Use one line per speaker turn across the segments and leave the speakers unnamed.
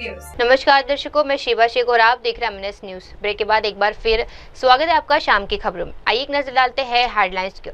Viewers.
नमस्कार दर्शकों, मैं शिवा शेख और आप देख रहे हैं एमएनएस न्यूज। ब्रेक के बाद एक बार फिर स्वागत है आपका शाम की खबरों में। आइए एक नजर डालते हैं हेडलाइंस की।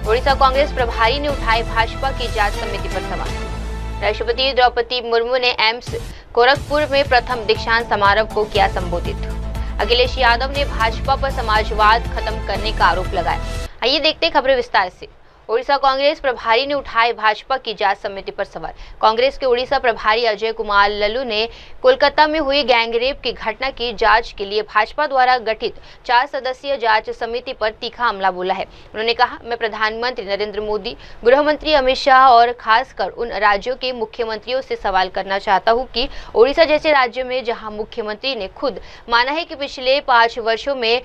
ओडिशा कांग्रेस प्रभारी ने उठाए भाजपा की जांच समिति पर सवाल। राष्ट्रपति द्रौपदी मुर्मू ने एम्स गोरखपुर में प्रथम दीक्षांत समारोह को किया संबोधित। अखिलेश यादव ने भाजपा पर समाजवाद खत्म करने का आरोप लगाया। आइए देखते हैं खबरें विस्तार से। ओडिशा कांग्रेस प्रभारी ने उठाए भाजपा की जांच समिति पर सवाल। कांग्रेस के ओडिशा प्रभारी अजय कुमार लल्लू ने कोलकाता में हुई गैंगरेप की घटना की जांच के लिए भाजपा द्वारा गठित 4 सदस्यीय जांच समिति पर तीखा हमला बोला है। उन्होंने कहा, मैं प्रधानमंत्री नरेंद्र मोदी, गृह मंत्री अमित शाह और खासकर उन राज्यों के मुख्यमंत्रियों से सवाल करना चाहता हूँ कि ओडिशा जैसे राज्य में जहाँ मुख्यमंत्री ने खुद माना है कि पिछले 5 वर्षों में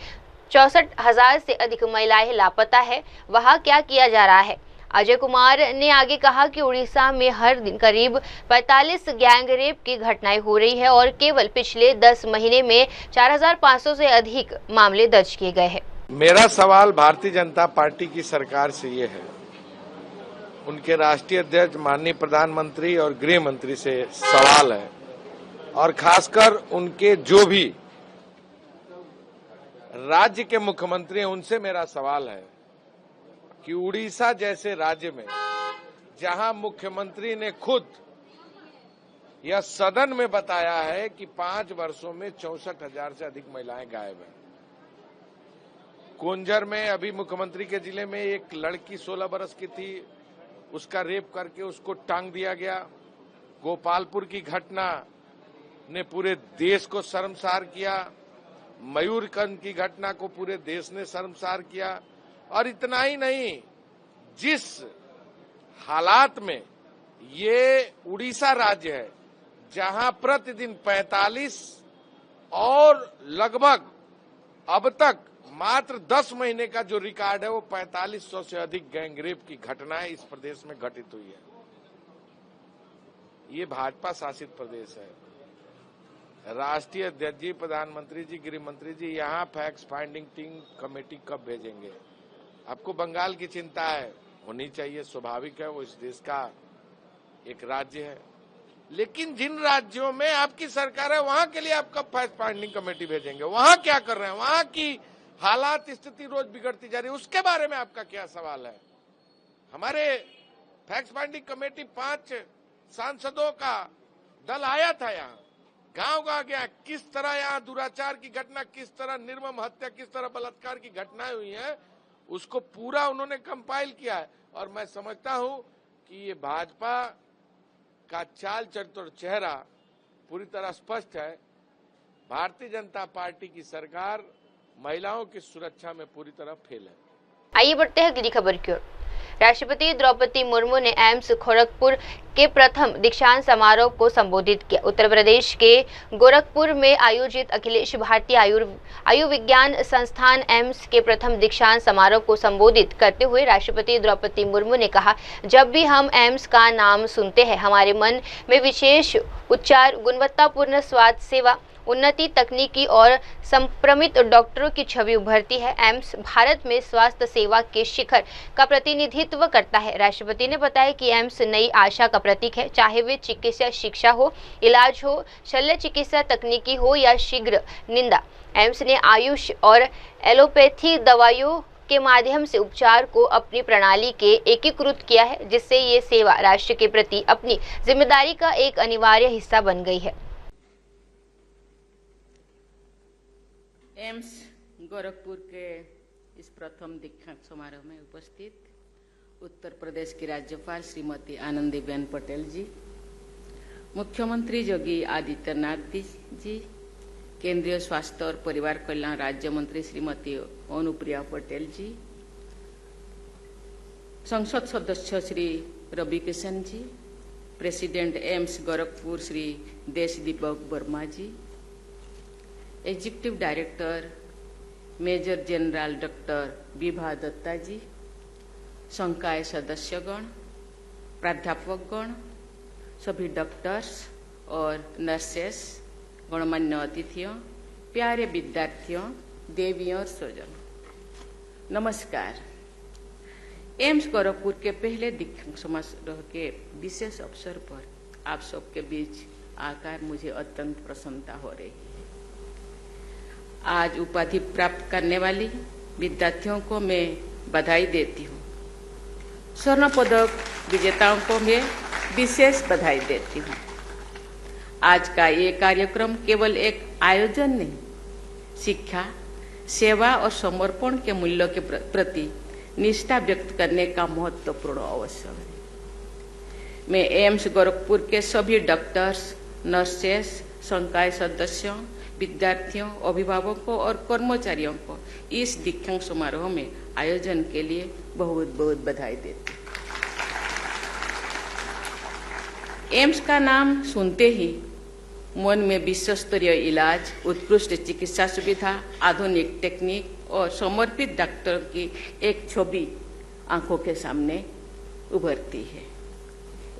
64,000 से अधिक महिलाएं लापता है, वहाँ क्या किया जा रहा है। अजय कुमार ने आगे कहा कि उड़ीसा में हर दिन करीब 45 गैंगरेप की घटनाएं हो रही है और केवल पिछले 10 महीने में 4,500 से अधिक मामले दर्ज किए गए हैं।
मेरा सवाल भारतीय जनता पार्टी की सरकार से ये है, उनके राष्ट्रीय अध्यक्ष माननीय प्रधानमंत्री और गृह मंत्री से सवाल है, और खासकर उनके जो भी राज्य के मुख्यमंत्री हैं उनसे मेरा सवाल है कि उड़ीसा जैसे राज्य में जहां मुख्यमंत्री ने खुद यह सदन में बताया है कि 5 वर्षों में 64,000 से अधिक महिलाएं गायब हैं। कुंजर में अभी मुख्यमंत्री के जिले में एक लड़की 16 बरस की थी, उसका रेप करके उसको टांग दिया गया। गोपालपुर की घटना ने पूरे देश को शर्मसार किया। मयूरकंज की घटना को पूरे देश ने शर्मसार किया। और इतना ही नहीं, जिस हालात में ये उड़ीसा राज्य है, जहां प्रतिदिन 45 और लगभग अब तक मात्र 10 महीने का जो रिकॉर्ड है वो 4500 से अधिक गैंगरेप की घटनाएं इस प्रदेश में घटित हुई है। ये भाजपा शासित प्रदेश है। राष्ट्रीय अध्यक्ष जी, प्रधानमंत्री जी, गृह मंत्री जी यहाँ फैक्ट फाइंडिंग टीम कमेटी कब भेजेंगे? आपको बंगाल की चिंता है, होनी चाहिए, स्वाभाविक है, वो इस देश का एक राज्य है। लेकिन जिन राज्यों में आपकी सरकार है वहां के लिए आप कब फैक्ट फाइंडिंग कमेटी भेजेंगे? वहां क्या कर रहे हैं? वहां की हालात स्थिति रोज बिगड़ती जा रही है, उसके बारे में आपका क्या सवाल है? हमारे फैक्ट फाइंडिंग कमेटी 5 सांसदों का दल आया था, यहाँ गांव गांव गया, किस तरह यहाँ दुराचार की घटना, किस तरह निर्मम हत्या, किस तरह बलात्कार की घटनाएं हुई हैं, उसको पूरा उन्होंने कंपाइल किया है। और मैं समझता हूं कि ये भाजपा का चाल चरित्र और चेहरा पूरी तरह स्पष्ट है। भारतीय जनता पार्टी की सरकार महिलाओं की सुरक्षा में पूरी तरह फेल है।
आइए बढ़ते हैं अगली खबर की ओर। राष्ट्रपति द्रौपदी मुर्मू ने एम्स गोरखपुर के प्रथम दीक्षांत समारोह को संबोधित किया। उत्तर प्रदेश के गोरखपुर में आयोजित अखिलेश भारतीय आयुर्विज्ञान संस्थान एम्स के प्रथम दीक्षांत समारोह को संबोधित करते हुए राष्ट्रपति द्रौपदी मुर्मू ने कहा, जब भी हम एम्स का नाम सुनते हैं हमारे मन में विशेष उच्चार, गुणवत्तापूर्ण स्वास्थ्य सेवा, उन्नति तकनीकी और संक्रमित डॉक्टरों की छवि उभरती है। एम्स भारत में स्वास्थ्य सेवा के शिखर का प्रतिनिधित्व करता है। राष्ट्रपति ने बताया कि एम्स नई आशा का प्रतीक है, चाहे वे चिकित्सा शिक्षा हो, इलाज हो, शल्य चिकित्सा तकनीकी हो या शीघ्र निंदा। एम्स ने आयुष और एलोपैथी दवाइयों के माध्यम से उपचार को अपनी प्रणाली के एकीकृत किया है, जिससे ये सेवा राष्ट्र के प्रति अपनी जिम्मेदारी का एक अनिवार्य हिस्सा बन गई है।
एम्स गोरखपुर के इस प्रथम दीक्षांत समारोह में उपस्थित उत्तर प्रदेश की राज्यपाल श्रीमती आनंदीबेन पटेल जी, मुख्यमंत्री योगी आदित्यनाथ जी, केंद्रीय स्वास्थ्य और परिवार कल्याण राज्य मंत्री श्रीमती अनुप्रिया पटेल जी, संसद सदस्य Shri Ravi Kishan ji, president AIIMS Gorakhpur Shri Desh Deepak Verma ji, executive director major general doctor Vibha Datta ji, संकाय सदस्यगण, प्राध्यापकगण, सभी डॉक्टर्स और नर्सेस, गणमान्य अतिथियों, प्यारे विद्यार्थियों, देवियों और स्वजनों, नमस्कार। एम्स गोरखपुर के पहले दीक्षांत समारोह के विशेष अवसर पर आप सबके बीच आकर मुझे अत्यंत प्रसन्नता हो रही है। आज उपाधि प्राप्त करने वाली विद्यार्थियों को मैं बधाई देती हूँ। स्वर्ण पदक विजेताओं को मैं विशेष बधाई देती हूँ। आज का ये कार्यक्रम केवल एक आयोजन नहीं, शिक्षा, सेवा और समर्पण के मूल्यों के प्रति निष्ठा व्यक्त करने का महत्वपूर्ण अवसर है। मैं एम्स गोरखपुर के सभी डॉक्टर्स, नर्सेस, संकाय सदस्यों, विद्यार्थियों, अभिभावकों और कर्मचारियों को इस दीक्षांत समारोह में आयोजन के लिए बहुत बहुत बधाई देती हूँ। एम्स का नाम सुनते ही मन में विश्व स्तरीय इलाज, उत्कृष्ट चिकित्सा सुविधा, आधुनिक टेक्निक और समर्पित डॉक्टरों की एक छवि आंखों के सामने उभरती है।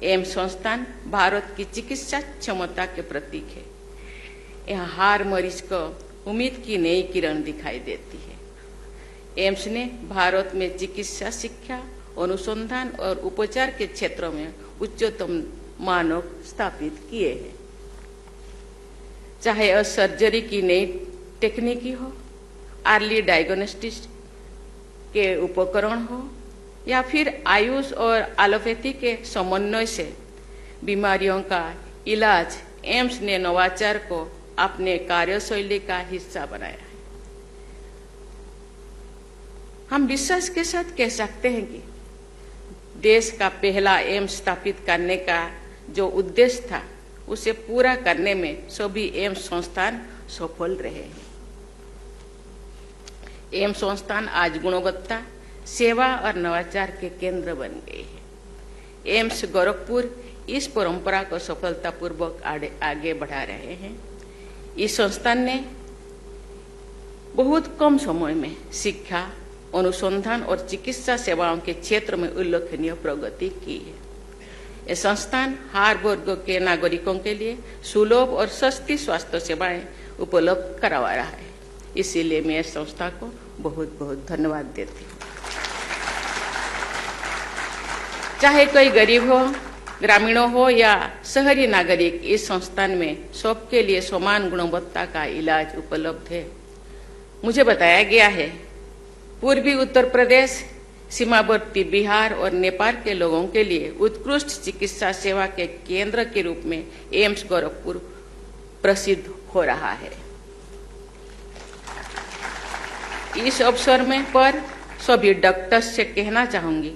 एम्स संस्थान भारत की चिकित्सा क्षमता के प्रतीक है। यहाँ हर मरीज को उम्मीद की नई किरण दिखाई देती है। एम्स ने भारत में चिकित्सा शिक्षा, अनुसंधान और उपचार के क्षेत्रों में उच्चतम मानक स्थापित किए हैं। चाहे सर्जरी की नई टेक्निकी हो, अर्ली डायग्नोस्टिक्स के उपकरण हो या फिर आयुष और एलोपैथी के समन्वय से बीमारियों का इलाज, एम्स ने नवाचार को अपने कार्यशैली का हिस्सा बनाया है। हम विश्वास के साथ कह सकते हैं कि देश का पहला एम्स स्थापित करने का जो उद्देश्य था, उसे पूरा करने में सभी एम्स संस्थान सफल रहे हैं। एम्स संस्थान आज गुणवत्ता, सेवा और नवाचार के केंद्र बन गए हैं। एम्स गोरखपुर इस परंपरा को सफलतापूर्वक आगे बढ़ा रहे हैं। इस संस्थान ने बहुत कम समय में शिक्षा, अनुसंधान और चिकित्सा सेवाओं के क्षेत्र में उल्लेखनीय प्रगति की है। यह संस्थान हर वर्ग के नागरिकों के लिए सुलभ और सस्ती स्वास्थ्य सेवाएं उपलब्ध करवा रहा है। इसीलिए मैं इस संस्था को बहुत बहुत धन्यवाद देती हूँ। चाहे कोई गरीब हो, ग्रामीणों हो या शहरी नागरिक, इस संस्थान में सबके लिए समान गुणवत्ता का इलाज उपलब्ध है। मुझे बताया गया है पूर्वी उत्तर प्रदेश, सीमावर्ती बिहार और नेपाल के लोगों के लिए उत्कृष्ट चिकित्सा सेवा के केंद्र के रूप में एम्स गोरखपुर प्रसिद्ध हो रहा है। इस अवसर में पर सभी डॉक्टर्स से कहना चाहूंगी,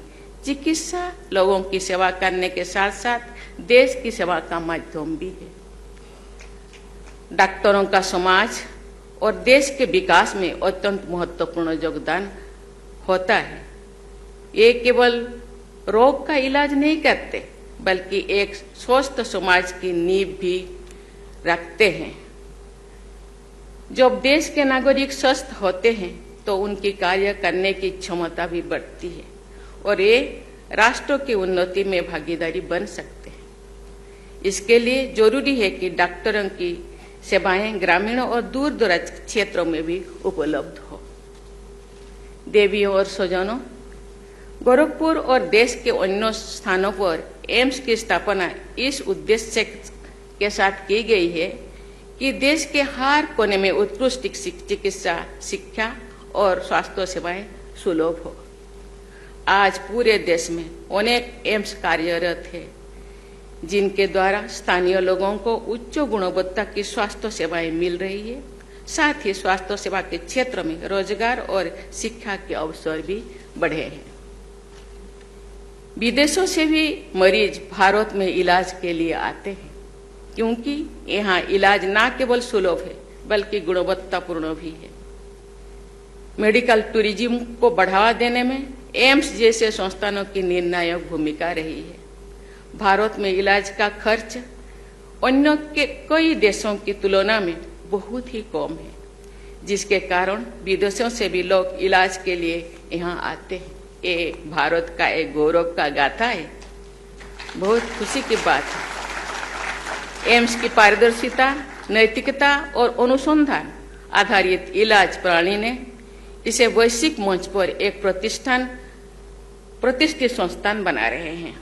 चिकित्सा लोगों की सेवा करने के साथ साथ देश की सेवा का माध्यम भी है। डॉक्टरों का समाज और देश के विकास में अत्यंत महत्वपूर्ण योगदान होता है। ये केवल रोग का इलाज नहीं करते, बल्कि एक स्वस्थ समाज की नींव भी रखते हैं। जब देश के नागरिक स्वस्थ होते हैं तो उनकी कार्य करने की क्षमता भी बढ़ती है और ये राष्ट्रों की उन्नति में भागीदारी बन सकते हैं। इसके लिए जरूरी है कि डॉक्टरों की सेवाएं ग्रामीणों और दूर दराज क्षेत्रों में भी उपलब्ध हो। देवियों और स्वजनों, गोरखपुर और देश के अन्य स्थानों पर एम्स की स्थापना इस उद्देश्य के साथ की गई है कि देश के हर कोने में उत्कृष्ट चिकित्सा, शिक्षा और स्वास्थ्य सेवाएं सुलभ हो। आज पूरे देश में अनेक एम्स कार्यरत है, जिनके द्वारा स्थानीय लोगों को उच्च गुणवत्ता की स्वास्थ्य सेवाएं मिल रही है। साथ ही स्वास्थ्य सेवा के क्षेत्र में रोजगार और शिक्षा के अवसर भी बढ़े हैं। विदेशों से भी मरीज भारत में इलाज के लिए आते हैं, क्योंकि यहाँ इलाज न केवल सुलभ है बल्कि गुणवत्तापूर्ण भी है। मेडिकल टूरिज्म को बढ़ावा देने में एम्स जैसे संस्थानों की निर्णायक भूमिका रही है। भारत में इलाज का खर्च अन्य के कई देशों की तुलना में बहुत ही कम है, जिसके कारण विदेशों से भी लोग इलाज के लिए यहाँ आते हैं। ये भारत का एक गौरव का गाथा है, बहुत खुशी की बात है। एम्स की पारदर्शिता, नैतिकता और अनुसंधान आधारित इलाज प्रणाली ने इसे वैश्विक मंच पर एक प्रतिष्ठान प्रतिष्ठित संस्थान बना रहे हैं।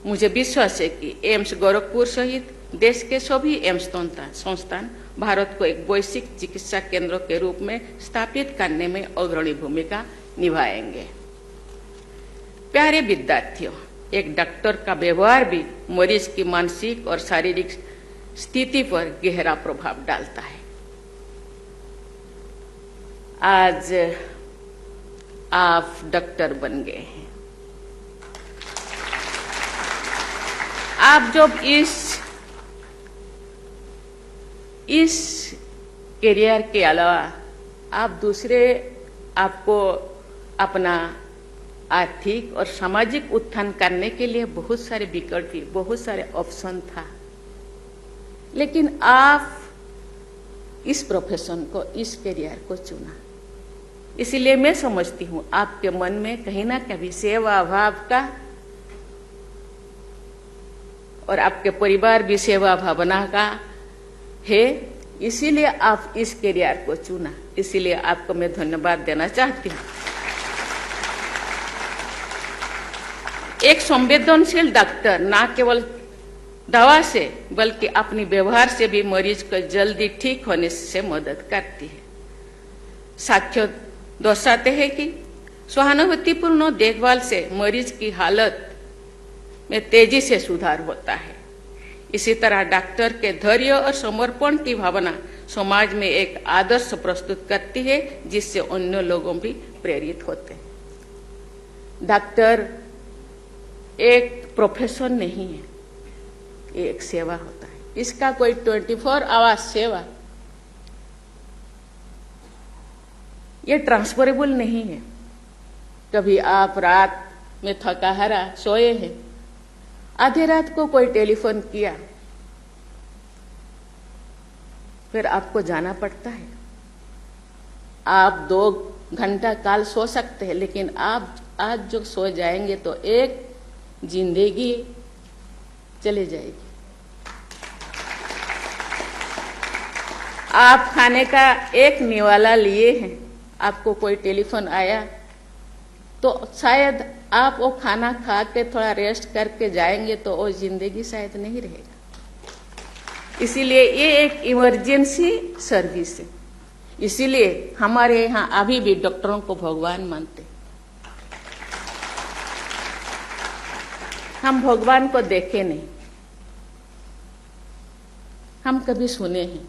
मुझे विश्वास है कि एम्स गोरखपुर सहित देश के सभी एम्स संस्थान भारत को एक वैश्विक चिकित्सा केंद्र के रूप में स्थापित करने में अग्रणी भूमिका निभाएंगे। प्यारे विद्यार्थियों, एक डॉक्टर का व्यवहार भी मरीज की मानसिक और शारीरिक स्थिति पर गहरा प्रभाव डालता है। आज आप डॉक्टर बन गए हैं। आप जब इस करियर के अलावा आप दूसरे आपको अपना आर्थिक और सामाजिक उत्थान करने के लिए बहुत सारे विकल्प, बहुत सारे ऑप्शन था, लेकिन आप इस प्रोफेशन को, इस करियर को चुना। इसीलिए मैं समझती हूँ आपके मन में कहीं ना कहीं सेवा भाव का और आपके परिवार भी सेवा भावना का है, इसीलिए आप इस करियर को चुना। इसीलिए आपको मैं धन्यवाद देना चाहती हूँ। एक संवेदनशील डॉक्टर न केवल दवा से बल्कि अपनी व्यवहार से भी मरीज को जल्दी ठीक होने से मदद करती है। साक्ष्य दर्शाते हैं कि सहानुभूतिपूर्ण देखभाल से मरीज की हालत में तेजी से सुधार होता है। इसी तरह डॉक्टर के धैर्य और समर्पण की भावना समाज में एक आदर्श प्रस्तुत करती है, जिससे अन्य लोगों भी प्रेरित होते हैं। डॉक्टर एक प्रोफेशन नहीं है, ये एक सेवा होता है। इसका कोई 24 आवर्स सेवा ये ट्रांसफरेबल नहीं है। कभी आप रात में थका हारा सोए हैं, आधी रात को कोई टेलीफोन किया, फिर आपको जाना पड़ता है। आप 2 घंटा काल सो सकते हैं, लेकिन आप आज जो सो जाएंगे तो एक जिंदगी चली जाएगी। आप खाने का एक निवाला लिए हैं, आपको कोई टेलीफोन आया तो शायद आप वो खाना खा के थोड़ा रेस्ट करके जाएंगे तो वो जिंदगी शायद नहीं रहेगा। इसीलिए ये एक इमरजेंसी सर्विस है। इसीलिए हमारे यहाँ अभी भी डॉक्टरों को भगवान मानते। हम भगवान को देखे नहीं, हम कभी सुने हैं,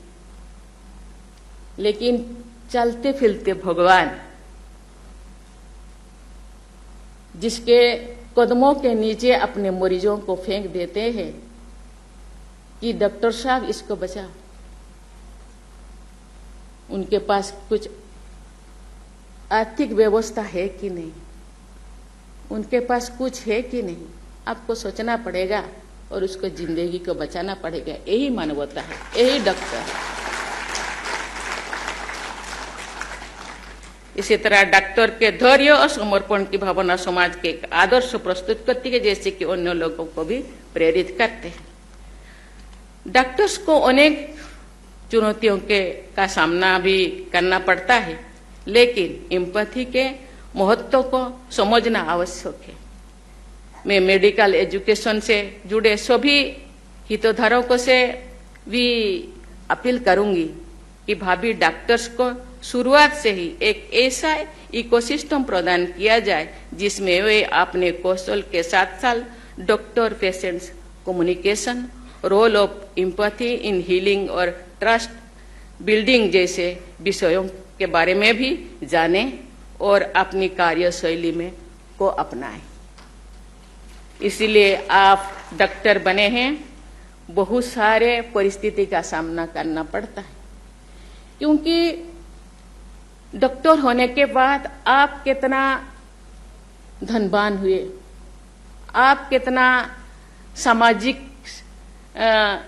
लेकिन चलते फिरते भगवान जिसके कदमों के नीचे अपने मरीजों को फेंक देते हैं कि डॉक्टर साहब इसको बचाओ, उनके पास कुछ आर्थिक व्यवस्था है कि नहीं, उनके पास कुछ है कि नहीं, आपको सोचना पड़ेगा और उसको जिंदगी को बचाना पड़ेगा। यही मानवता है, यही डॉक्टर है। इसी तरह डॉक्टर के धैर्य और समर्पण की भावना समाज के एक आदर्श प्रस्तुत करती है, जैसे कि अन्य लोगों को भी प्रेरित करते हैं। डॉक्टर्स को अनेक चुनौतियों का सामना भी करना पड़ता है, लेकिन एम्पैथी के महत्व को समझना आवश्यक है। मैं मेडिकल एजुकेशन से जुड़े सभी हितधारकों से भी अपील करूंगी कि भावी डॉक्टर्स को शुरुआत से ही एक ऐसा इकोसिस्टम प्रदान किया जाए जिसमें वे अपने कौशल के साथ साथ doctor patients communication, role of empathy in healing और ट्रस्ट बिल्डिंग जैसे विषयों के बारे में भी जाने और अपनी कार्यशैली में को अपनाएं। इसीलिए आप डॉक्टर बने हैं। बहुत सारे परिस्थिति का सामना करना पड़ता है, क्योंकि डॉक्टर होने के बाद आप कितना धनवान हुए, आप कितना सामाजिक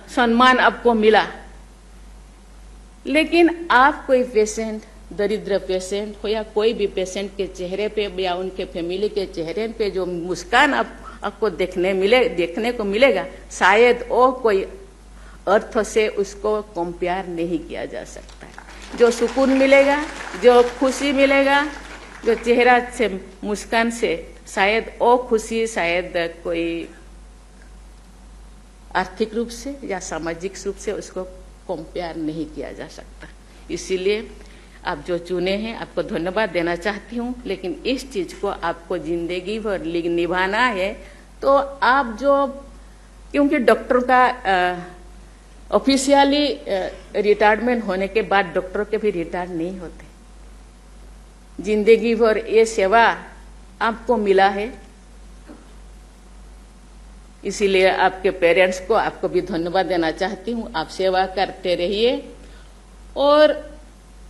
सम्मान आपको मिला, लेकिन आप कोई पेशेंट, दरिद्र पेशेंट हो या कोई भी पेशेंट के चेहरे पे या उनके फैमिली के चेहरे पे जो मुस्कान आपको देखने को मिलेगा, शायद वो कोई अर्थ से उसको कंपेयर नहीं किया जा सकता है। जो सुकून मिलेगा, जो खुशी मिलेगा, जो चेहरा से मुस्कान से शायद वो खुशी शायद कोई आर्थिक रूप से या सामाजिक रूप से उसको कंपेयर नहीं किया जा सकता। इसीलिए आप जो चुने हैं आपको धन्यवाद देना चाहती हूँ, लेकिन इस चीज को आपको जिंदगी भर निभाना है। तो आप जो, क्योंकि डॉक्टर का ऑफिशियली रिटायरमेंट होने के बाद डॉक्टर के भी रिटायर नहीं होते, जिंदगी भर ये सेवा आपको मिला है। इसीलिए आपके पेरेंट्स को आपको भी धन्यवाद देना चाहती हूँ। आप सेवा करते रहिए। और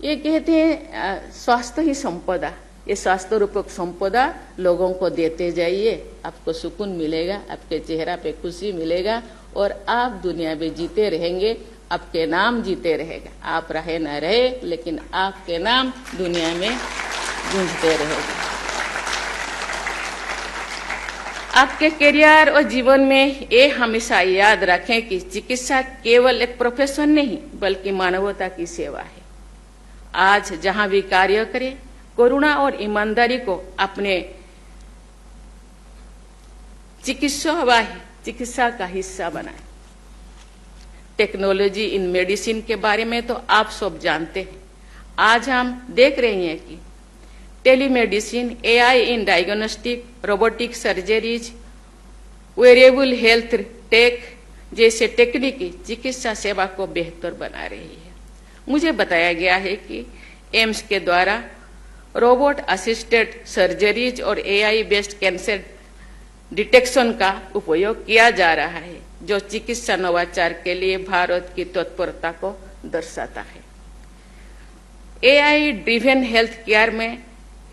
ये कहते हैं स्वास्थ्य ही संपदा, ये स्वास्थ्य रूपक संपदा लोगों को देते जाइए, आपको सुकून मिलेगा, आपके चेहरा पे खुशी मिलेगा और आप दुनिया में जीते रहेंगे, आपके नाम जीते रहेगा। आप रहे ना रहे, लेकिन आपके नाम दुनिया में गूंजते रहेगा। आपके करियर और जीवन में ये हमेशा याद रखें कि चिकित्सा केवल एक प्रोफेशन नहीं बल्कि मानवता की सेवा है। आज जहां भी कार्य करें, करुणा और ईमानदारी को अपने चिकित्सा का हिस्सा बनाएं। टेक्नोलॉजी इन मेडिसिन के बारे में तो आप सब जानते हैं। आज हम देख रहे हैं कि telemedicine, AI in diagnostic, robotic surgeries, variable health take जैसे तकनीकी चिकित्सा सेवा को बेहतर बना रही है। मुझे बताया गया है कि एम्स के द्वारा रोबोट असिस्टेड सर्जरीज और एआई बेस्ड कैंसर डिटेक्शन का उपयोग किया जा रहा है, जो चिकित्सा नवाचार के लिए भारत की तत्परता को दर्शाता है। एआई ड्रिवन हेल्थ केयर में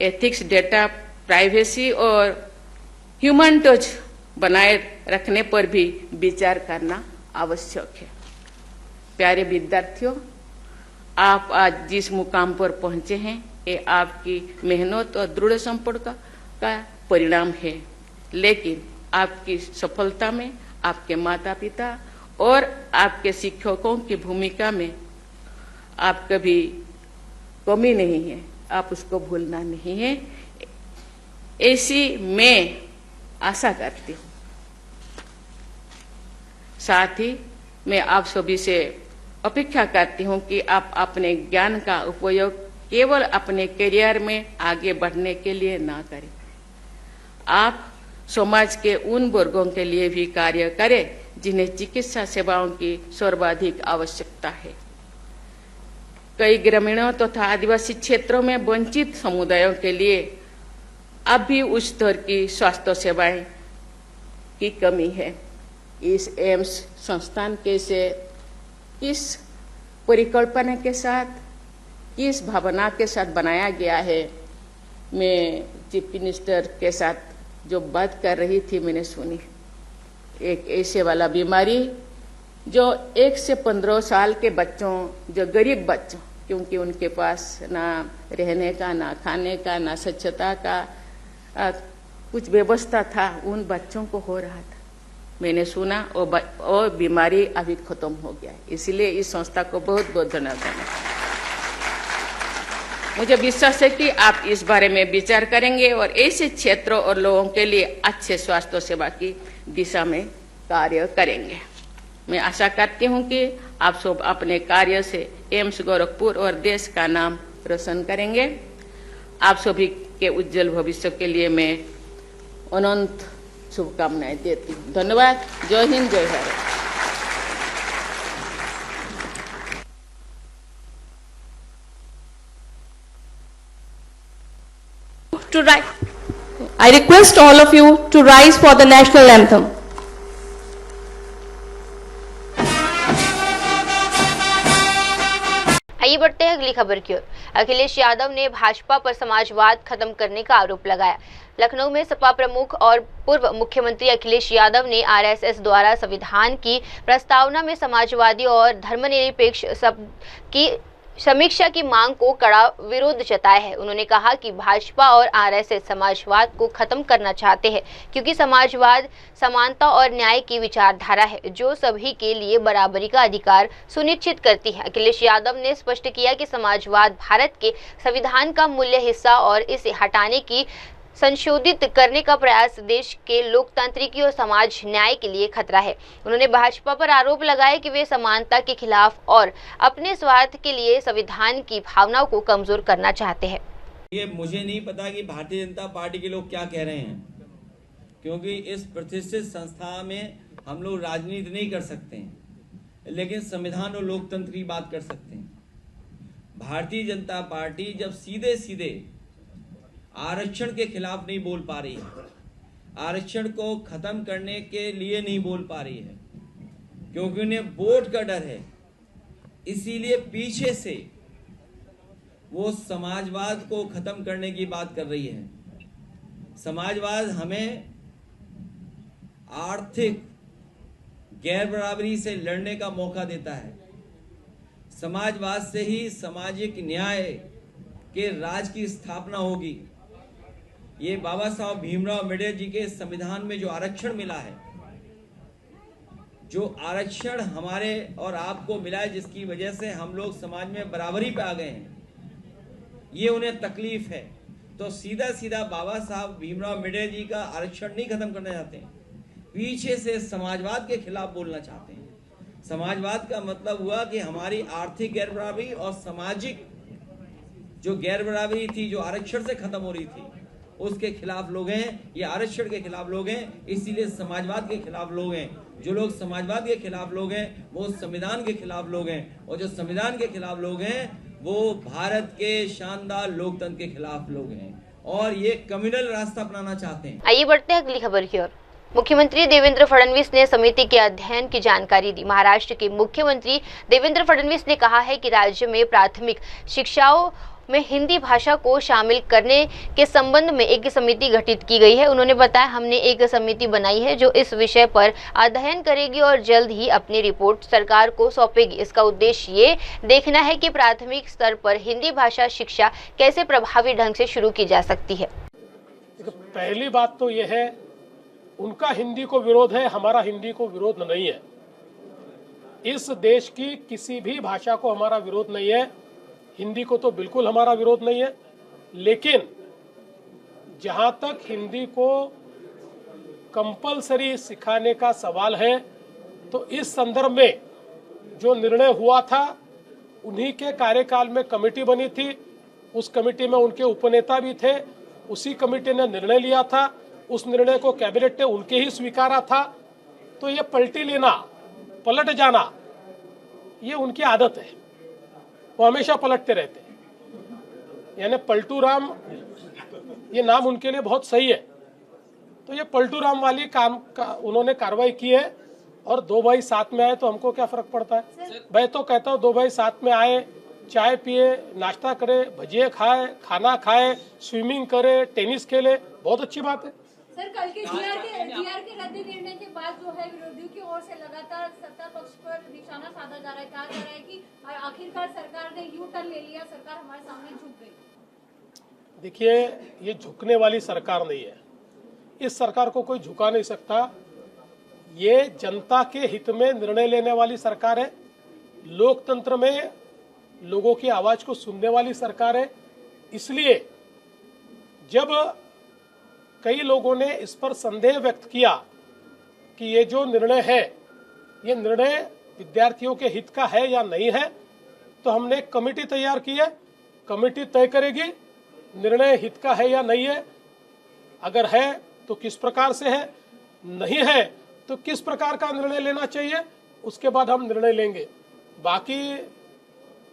एथिक्स, डेटा प्राइवेसी और ह्यूमन टच बनाए रखने पर भी विचार करना आवश्यक है। प्यारे विद्यार्थियों, आप आज जिस मुकाम पर पहुंचे हैं ये आपकी मेहनत और दृढ़ संपर्क का परिणाम है, लेकिन आपकी सफलता में आपके माता पिता और आपके शिक्षकों की भूमिका में आप कभी कमी नहीं है, आप उसको भूलना नहीं है। ऐसी मैं आशा करती हूँ। साथ ही मैं आप सभी से अपेक्षा करती हूँ कि आप अपने ज्ञान का उपयोग केवल अपने करियर में आगे बढ़ने के लिए ना करें, आप समाज के उन वर्गों के लिए भी कार्य करें जिन्हें चिकित्सा सेवाओं की सर्वाधिक आवश्यकता है। कई ग्रामीणों तथा आदिवासी क्षेत्रों में वंचित समुदायों के लिए अब भी उच्च स्तर की स्वास्थ्य सेवाएं की कमी है। इस एम्स संस्थान किस परिकल्पना के साथ, किस भावना के साथ बनाया गया है, मैं चीफ मिनिस्टर के साथ जो बात कर रही थी मैंने सुनी। एक ऐसे वाला बीमारी जो 1 से 15 साल के बच्चों, जो गरीब बच्चों, क्योंकि उनके पास ना रहने का, ना खाने का, ना स्वच्छता का कुछ व्यवस्था था, उन बच्चों को हो रहा था। मैंने सुना वो बीमारी अभी खत्म हो गया है। इसलिए इस संस्था को बहुत बहुत धन्यवाद। मुझे विश्वास है कि आप इस बारे में विचार करेंगे और ऐसे क्षेत्रों और लोगों के लिए अच्छे स्वास्थ्य सेवा की दिशा में कार्य करेंगे। मैं आशा करती हूं कि आप सब अपने कार्य से एम्स गोरखपुर और देश का नाम रोशन करेंगे। आप सभी के उज्जवल भविष्य के लिए मैं अनंत शुभकामनाएं देती हूँ। धन्यवाद। जय हिंद, जय Bharat.
I request all of you to rise for the national anthem.
आइए बढ़ते हैं अगली खबर की ओर। अखिलेश यादव ने भाजपा पर समाजवाद खत्म करने का आरोप लगाया। लखनऊ में सपा प्रमुख और पूर्व मुख्यमंत्री अखिलेश यादव ने आरएसएस द्वारा संविधान की प्रस्तावना में समाजवादी और धर्मनिरपेक्ष शब्द की समीक्षा की मांग को कड़ा विरोध जताया है। उन्होंने कहा कि भाजपा और आरएसएस समाजवाद को खत्म करना चाहते हैं, क्योंकि समाजवाद समानता और न्याय की विचारधारा है जो सभी के लिए बराबरी का अधिकार सुनिश्चित करती है। अखिलेश यादव ने स्पष्ट किया कि समाजवाद भारत के संविधान का मूल्य हिस्सा और इसे हटाने की संशोधित करने का प्रयास देश के लोकतांत्रिकी और समाज न्याय के लिए खतरा है। उन्होंने भाजपा पर आरोप लगाया कि वे समानता के खिलाफ और अपने स्वार्थ के लिए संविधान की भावनाओं को कमजोर करना चाहते हैं।
ये मुझे नहीं पता कि भारतीय जनता पार्टी के लोग क्या कह रहे हैं, क्योंकि इस प्रतिष्ठित संस्था में हम लोग राजनीति नहीं कर सकते हैं, लेकिन संविधान और लोकतंत्र की बात कर सकते हैं। भारतीय जनता पार्टी जब सीधे सीधे आरक्षण के खिलाफ नहीं बोल पा रही है, आरक्षण को खत्म करने के लिए नहीं बोल पा रही है, क्योंकि उन्हें वोट का डर है, इसीलिए पीछे से वो समाजवाद को खत्म करने की बात कर रही है। समाजवाद हमें आर्थिक गैर बराबरी से लड़ने का मौका देता है। समाजवाद से ही सामाजिक न्याय के राज की स्थापना होगी। ये बाबा साहब भीमराव अम्बेडकर जी के संविधान में जो आरक्षण मिला है, जो आरक्षण हमारे और आपको मिला है, जिसकी वजह से हम लोग समाज में बराबरी पे आ गए हैं, ये उन्हें तकलीफ है। तो सीधा सीधा बाबा साहब भीमराव अम्बेडकर जी का आरक्षण नहीं खत्म करना चाहते हैं, पीछे से समाजवाद के खिलाफ बोलना चाहते हैं। समाजवाद का मतलब हुआ कि हमारी आर्थिक गैर बराबरी और सामाजिक जो गैर बराबरी थी, जो आरक्षण से खत्म हो रही थी, उसके खिलाफ लोग हैं। ये आरक्षण के खिलाफ लोग हैं, इसीलिए समाजवाद के खिलाफ लोग हैं। जो लोग समाजवाद के खिलाफ लोग हैं वो संविधान के खिलाफ लोग हैं, और जो संविधान के खिलाफ लोग हैं वो भारत के शानदार लोकतंत्र के खिलाफ लोग हैं, और ये कम्युनल रास्ता अपनाना चाहते हैं।
आइए बढ़ते हैं अगली खबर की ओर। मुख्यमंत्री देवेंद्र फडणवीस ने समिति के अध्ययन की जानकारी दी। महाराष्ट्र के मुख्यमंत्री देवेंद्र फडणवीस ने कहा है कि राज्य में प्राथमिक शिक्षाओं में हिंदी भाषा को शामिल करने के संबंध में एक समिति गठित की गई है। उन्होंने बताया, हमने एक समिति बनाई है जो इस विषय पर अध्ययन करेगी और जल्द ही अपनी रिपोर्ट सरकार को सौंपेगी। इसका उद्देश्य ये देखना है कि प्राथमिक स्तर पर हिंदी भाषा शिक्षा कैसे प्रभावी ढंग से शुरू की जा सकती है।
पहली बात तो यह है, उनका हिंदी को विरोध है, हमारा हिंदी को विरोध नहीं है। इस देश की किसी भी भाषा को हमारा विरोध नहीं है, हिंदी को तो बिल्कुल हमारा विरोध नहीं है। लेकिन जहां तक हिंदी को कंपलसरी सिखाने का सवाल है, तो इस संदर्भ में जो निर्णय हुआ था, उन्हीं के कार्यकाल में कमेटी बनी थी, उस कमेटी में उनके उपनेता भी थे, उसी कमेटी ने निर्णय लिया था, उस निर्णय को कैबिनेट ने उनके ही स्वीकारा था। तो ये पलटी लेना, पलट जाना, ये उनकी आदत है, वो हमेशा पलटते रहते हैं। यानी पलटू राम, ये नाम उनके लिए बहुत सही है। तो ये पलटू राम वाली काम का उन्होंने कार्रवाई की है, और दो भाई साथ में आए तो हमको क्या फर्क पड़ता है। मैं तो कहता हूँ, दो भाई साथ में आए, चाय पिए, नाश्ता करे, भजिए खाए, खाना खाए, स्विमिंग करे, टेनिस खेले, बहुत अच्छी बात है।
सर, कल के जीआर के रद्द निर्णय के बाद जो है विरोधियों की ओर से लगातार सत्ता पक्ष पर निशाना साधा जा रहा है। कहा जा रहा है कि आखिरकार सरकार ने यू टर्न ले लिया, सरकार हमारे सामने झुक गई।
देखिए, ये झुकने वाली सरकार नहीं है, इस सरकार को कोई झुका नहीं सकता। ये जनता के हित में निर्णय लेने वाली सरकार है, लोकतंत्र में लोगों की आवाज को सुनने वाली सरकार है। इसलिए जब कई लोगों ने इस पर संदेह व्यक्त किया कि ये जो निर्णय है, ये निर्णय विद्यार्थियों के हित का है या नहीं है, तो हमने एक कमेटी तैयार की है। कमेटी तय करेगी निर्णय हित का है या नहीं है। अगर है तो किस प्रकार से है, नहीं है तो किस प्रकार का निर्णय लेना चाहिए, उसके बाद हम निर्णय लेंगे। बाकी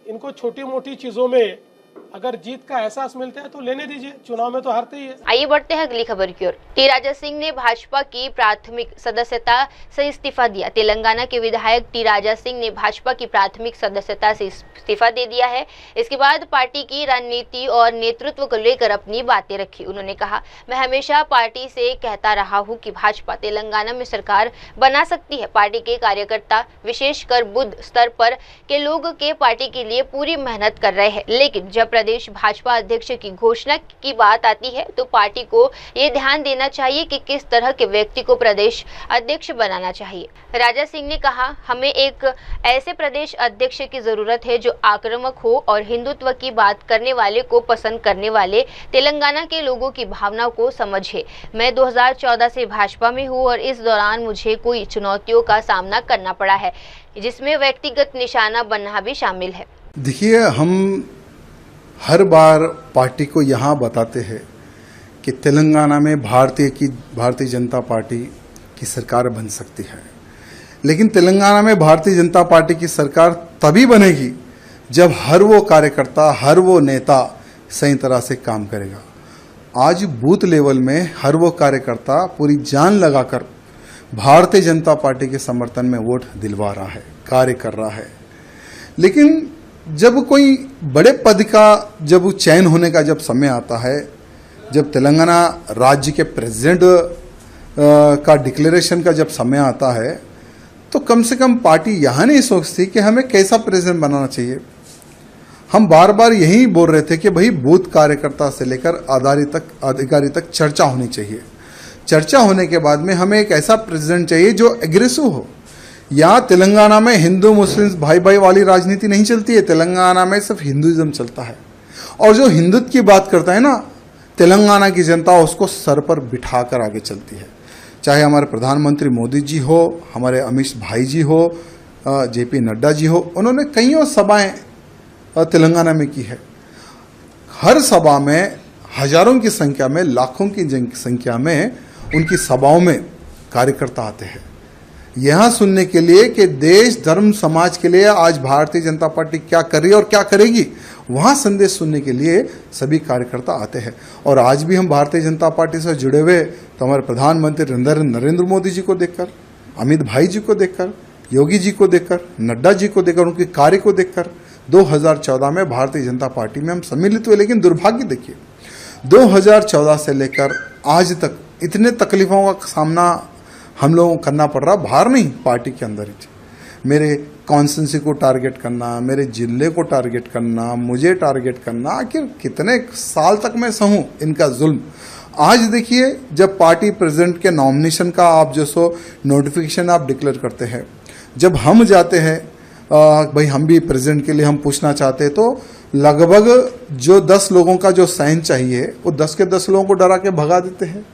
इनको छोटी मोटी चीज़ों में अगर जीत का एहसास मिलता है तो लेने दीजिए, चुनाव में तो हारते ही है।
आइए बढ़ते हैं अगली खबर की ओर। टी राजा सिंह ने भाजपा की प्राथमिक सदस्यता से इस्तीफा दिया। तेलंगाना के विधायक टी राजा सिंह ने भाजपा की प्राथमिक सदस्यता से इस्तीफा दे दिया है। इसके बाद पार्टी की रणनीति और नेतृत्व को लेकर अपनी बातें रखी। उन्होंने कहा, मैं हमेशा पार्टी से कहता रहा हूं कि भाजपा तेलंगाना में सरकार बना सकती है। पार्टी के कार्यकर्ता विशेषकर बुद्ध स्तर पर के लोग के पार्टी के लिए पूरी मेहनत कर रहे हैं, लेकिन जब प्रदेश भाजपा अध्यक्ष की घोषणा की बात आती है तो पार्टी को ये ध्यान देना चाहिए कि किस तरह के व्यक्ति को प्रदेश अध्यक्ष बनाना चाहिए। राजा सिंह ने कहा, हमें एक ऐसे प्रदेश अध्यक्ष की जरूरत है जो आक्रामक हो और हिंदुत्व की बात करने वाले को पसंद करने वाले तेलंगाना के लोगों की भावनाओं को समझे। मैं 2014 से भाजपा में हूँ और इस दौरान मुझे कोई चुनौतियों का सामना करना पड़ा है, जिसमें व्यक्तिगत निशाना बनना भी शामिल है।
देखिए, हम हर बार पार्टी को यहाँ बताते हैं कि तेलंगाना में भारतीय जनता पार्टी की सरकार बन सकती है, लेकिन तेलंगाना में भारतीय जनता पार्टी की सरकार तभी बनेगी जब हर वो कार्यकर्ता, हर वो नेता सही तरह से काम करेगा। आज बूथ लेवल में हर वो कार्यकर्ता पूरी जान लगाकर भारतीय जनता पार्टी के समर्थन में वोट दिलवा रहा है, कार्य कर रहा है। लेकिन जब कोई बड़े पद का जब चयन होने का जब समय आता है, जब तेलंगाना राज्य के प्रेसिडेंट का डिक्लेरेशन का जब समय आता है, तो कम से कम पार्टी यहाँ नहीं सोचती कि हमें कैसा प्रेसिडेंट बनाना चाहिए। हम बार बार यही बोल रहे थे कि भाई बूथ कार्यकर्ता से लेकर अधिकारी तक चर्चा होनी चाहिए। चर्चा होने के बाद में हमें एक ऐसा प्रेसिडेंट चाहिए जो एग्रेसिव हो। यहाँ तेलंगाना में हिंदू मुस्लिम भाई भाई वाली राजनीति नहीं चलती है, तेलंगाना में सिर्फ हिंदुइज्म चलता है। और जो हिंदुत्व की बात करता है ना, तेलंगाना की जनता उसको सर पर बिठाकर आगे चलती है। चाहे हमारे प्रधानमंत्री मोदी जी हो, हमारे अमित भाई जी हो, जेपी नड्डा जी हो, उन्होंने कईयों सभाएं तेलंगाना में की है। हर सभा में हजारों की संख्या में, लाखों की संख्या में उनकी सभाओं में कार्यकर्ता आते हैं यहाँ सुनने के लिए कि देश धर्म समाज के लिए आज भारतीय जनता पार्टी क्या कर रही है और क्या करेगी। वहाँ संदेश सुनने के लिए सभी कार्यकर्ता आते हैं। और आज भी हम भारतीय जनता पार्टी से जुड़े हुए तो हमारे प्रधानमंत्री नरेंद्र मोदी जी को देखकर, अमित भाई जी को देखकर, योगी जी को देखकर, नड्डा जी को देखकर, उनके कार्य को देखकर 2014 में भारतीय जनता पार्टी में हम सम्मिलित हुए। लेकिन दुर्भाग्य देखिए, 2014 से लेकर आज तक इतने तकलीफों का सामना हम लोगों को करना पड़ रहा, बाहर नहीं, पार्टी के अंदर ही। मेरे कॉन्स्टिट्यूंसी को टारगेट करना, मेरे जिले को टारगेट करना, मुझे टारगेट करना, आखिर कितने साल तक मैं सहूं इनका जुल्म। आज देखिए, जब पार्टी प्रेसिडेंट के नॉमिनेशन का आप जो सो नोटिफिकेशन आप डिक्लेयर करते हैं, जब हम जाते हैं भाई हम भी प्रेसिडेंट के लिए हम पूछना चाहते हैं, तो लगभग जो 10 लोगों का जो साइन चाहिए वो 10 के 10 लोगों को डरा के भगा देते हैं।